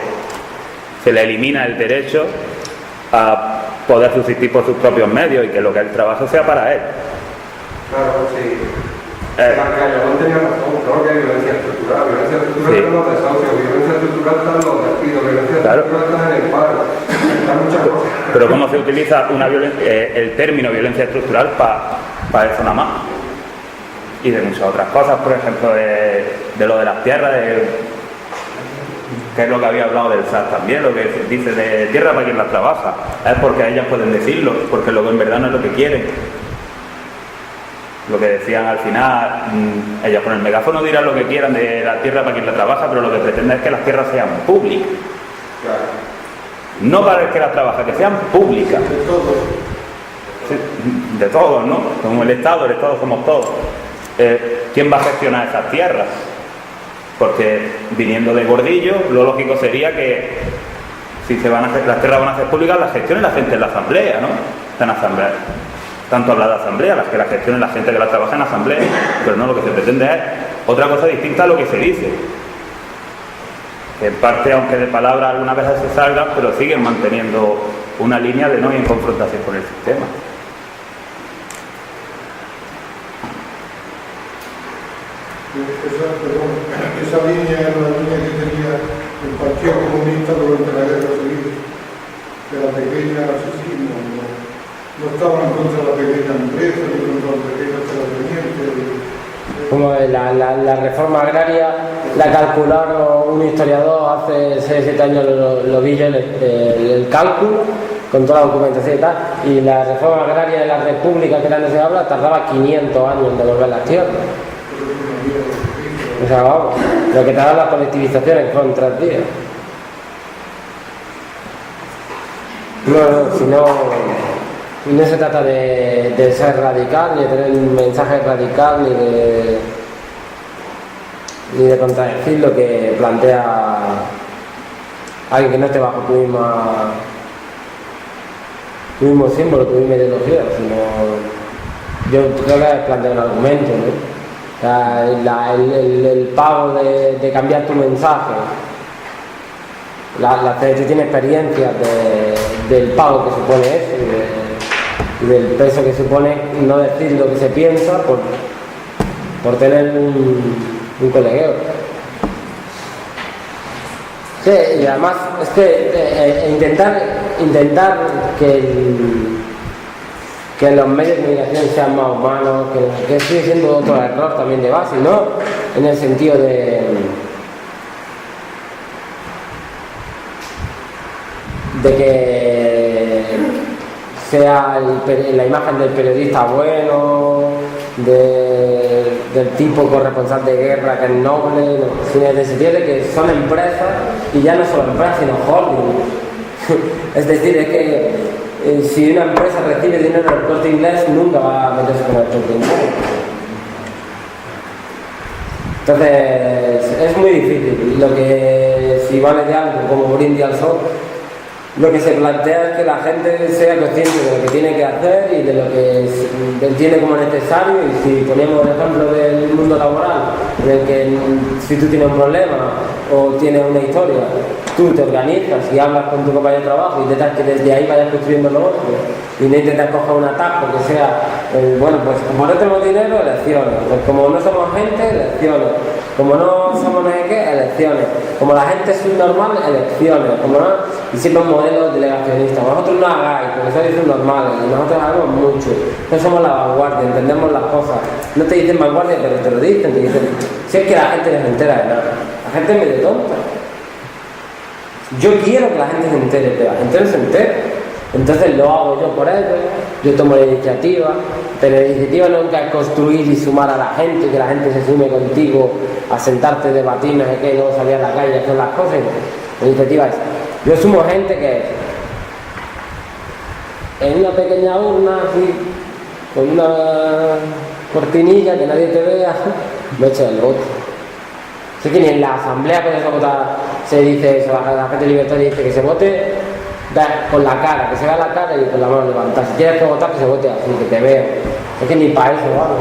elimina el derecho a poder subsistir por sus propios medios y que lo que es el trabajo sea para él. Claro, sí. Gallardón tenía razón, claro que hay violencia estructural. Violencia estructural Sí. está en los desahucios, violencia estructural está en los despidos, violencia Claro. estructural está en el paro, está en muchas cosas. Pero cómo se utiliza el término violencia estructural para eso nada más. Y de muchas otras cosas, por ejemplo, de lo de las tierras, que es lo que había hablado del SAT también, lo que dice de tierra para quien las trabaja. Es porque ellas pueden decirlo, porque luego en verdad no es lo que quieren. Lo que decían al final, ellas con el megáfono dirán lo que quieran de la tierra para quien la trabaja, pero lo que pretenden es que las tierras sean públicas. Claro. No para el que las trabaja, que sean públicas. Sí, de todos, ¿no? Como el Estado somos todos. ¿Quién va a gestionar esas tierras? Porque viniendo de Gordillo, lo lógico sería que si las tierras van a ser públicas, las gestione la gente en la asamblea, ¿no? En asamblea. Tanto habla de asamblea, las que la gestione la gente que la trabaja en asamblea, pero no, lo que se pretende es otra cosa distinta a lo que se dice. Que en parte, aunque de palabras algunas veces se salgan, pero siguen manteniendo una línea de no ir en confrontación con el sistema. Esa línea era la línea que tenía el Partido Comunista durante la Guerra Civil, de la pequeña asesina, no estaban contra la pequeña empresa ni contra los pequeños terratenientes. Como la reforma agraria la calcularon un historiador hace 6-7 años, lo vi yo el cálculo con toda la documentación y tal, y la reforma agraria de la República que era donde se habla tardaba 500 años en devolver las tierras. O sea, vamos, lo que tardan las colectivizaciones son 3 días. No se trata de ser radical, ni de tener un mensaje radical, ni de contradecir lo que plantea alguien que no esté bajo tu mismo símbolo, tu misma ideología, sino yo creo que plantea un argumento, ¿no? O sea, el pago de cambiar tu mensaje. La CDT tiene experiencias del pago que supone eso y del peso que supone no decir lo que se piensa por tener un colegueo. Sí, y además es que intentar que los medios de comunicación sean más humanos, que sigue siendo otro error también de base, ¿no? En el sentido de que sea la imagen del periodista bueno, del tipo corresponsal de guerra que es noble, no, sino en el sentido de que son empresas, y ya no solo empresas, sino holding. Es decir, es que si una empresa recibe dinero del Corte Inglés, nunca va a meterse con el Corte Inglés. Entonces, es muy difícil. Lo que, si vale de algo como brindis al sol, lo que se plantea es que la gente sea consciente de lo que tiene que hacer y de lo que entiende como necesario. Y si ponemos el ejemplo del mundo laboral, en el que si tú tienes un problema o tienes una historia, tú te organizas y hablas con tu compañero de trabajo y intentas que desde ahí vayas construyendo lo otro, y no intentas coger un atajo que sea, bueno, pues como no tenemos dinero, elecciones, pues como no somos gente, elecciones. Como no somos no sé qué, elecciones. Como la gente es subnormal, elecciones. Como no, y siempre un modelo delegacionista. Vosotros no hagáis, porque sois subnormales, y nosotros hagamos mucho. No somos la vanguardia, entendemos las cosas. No te dicen vanguardia, pero te lo dicen, te dicen. Si es que la gente no se entera de nada. La gente es medio tonta. Yo quiero que la gente se entere, pero la gente no se entera. Entonces lo hago yo por ellos, yo tomo la iniciativa, pero la iniciativa nunca es construir y sumar a la gente, que la gente se sume contigo a sentarte, debatir, no sé qué, y luego salir a la calle y hacer las cosas. La iniciativa es, yo sumo gente que en una pequeña urna, así, con una cortinilla que nadie te vea, me echo el voto. Sé que ni en la asamblea que se dice eso, la gente libertaria dice que se vote con la cara, que se vea la cara y con la mano levantada. Si quieres que votar, que se vote así, que te vea. Es que ni para eso, ¿vale?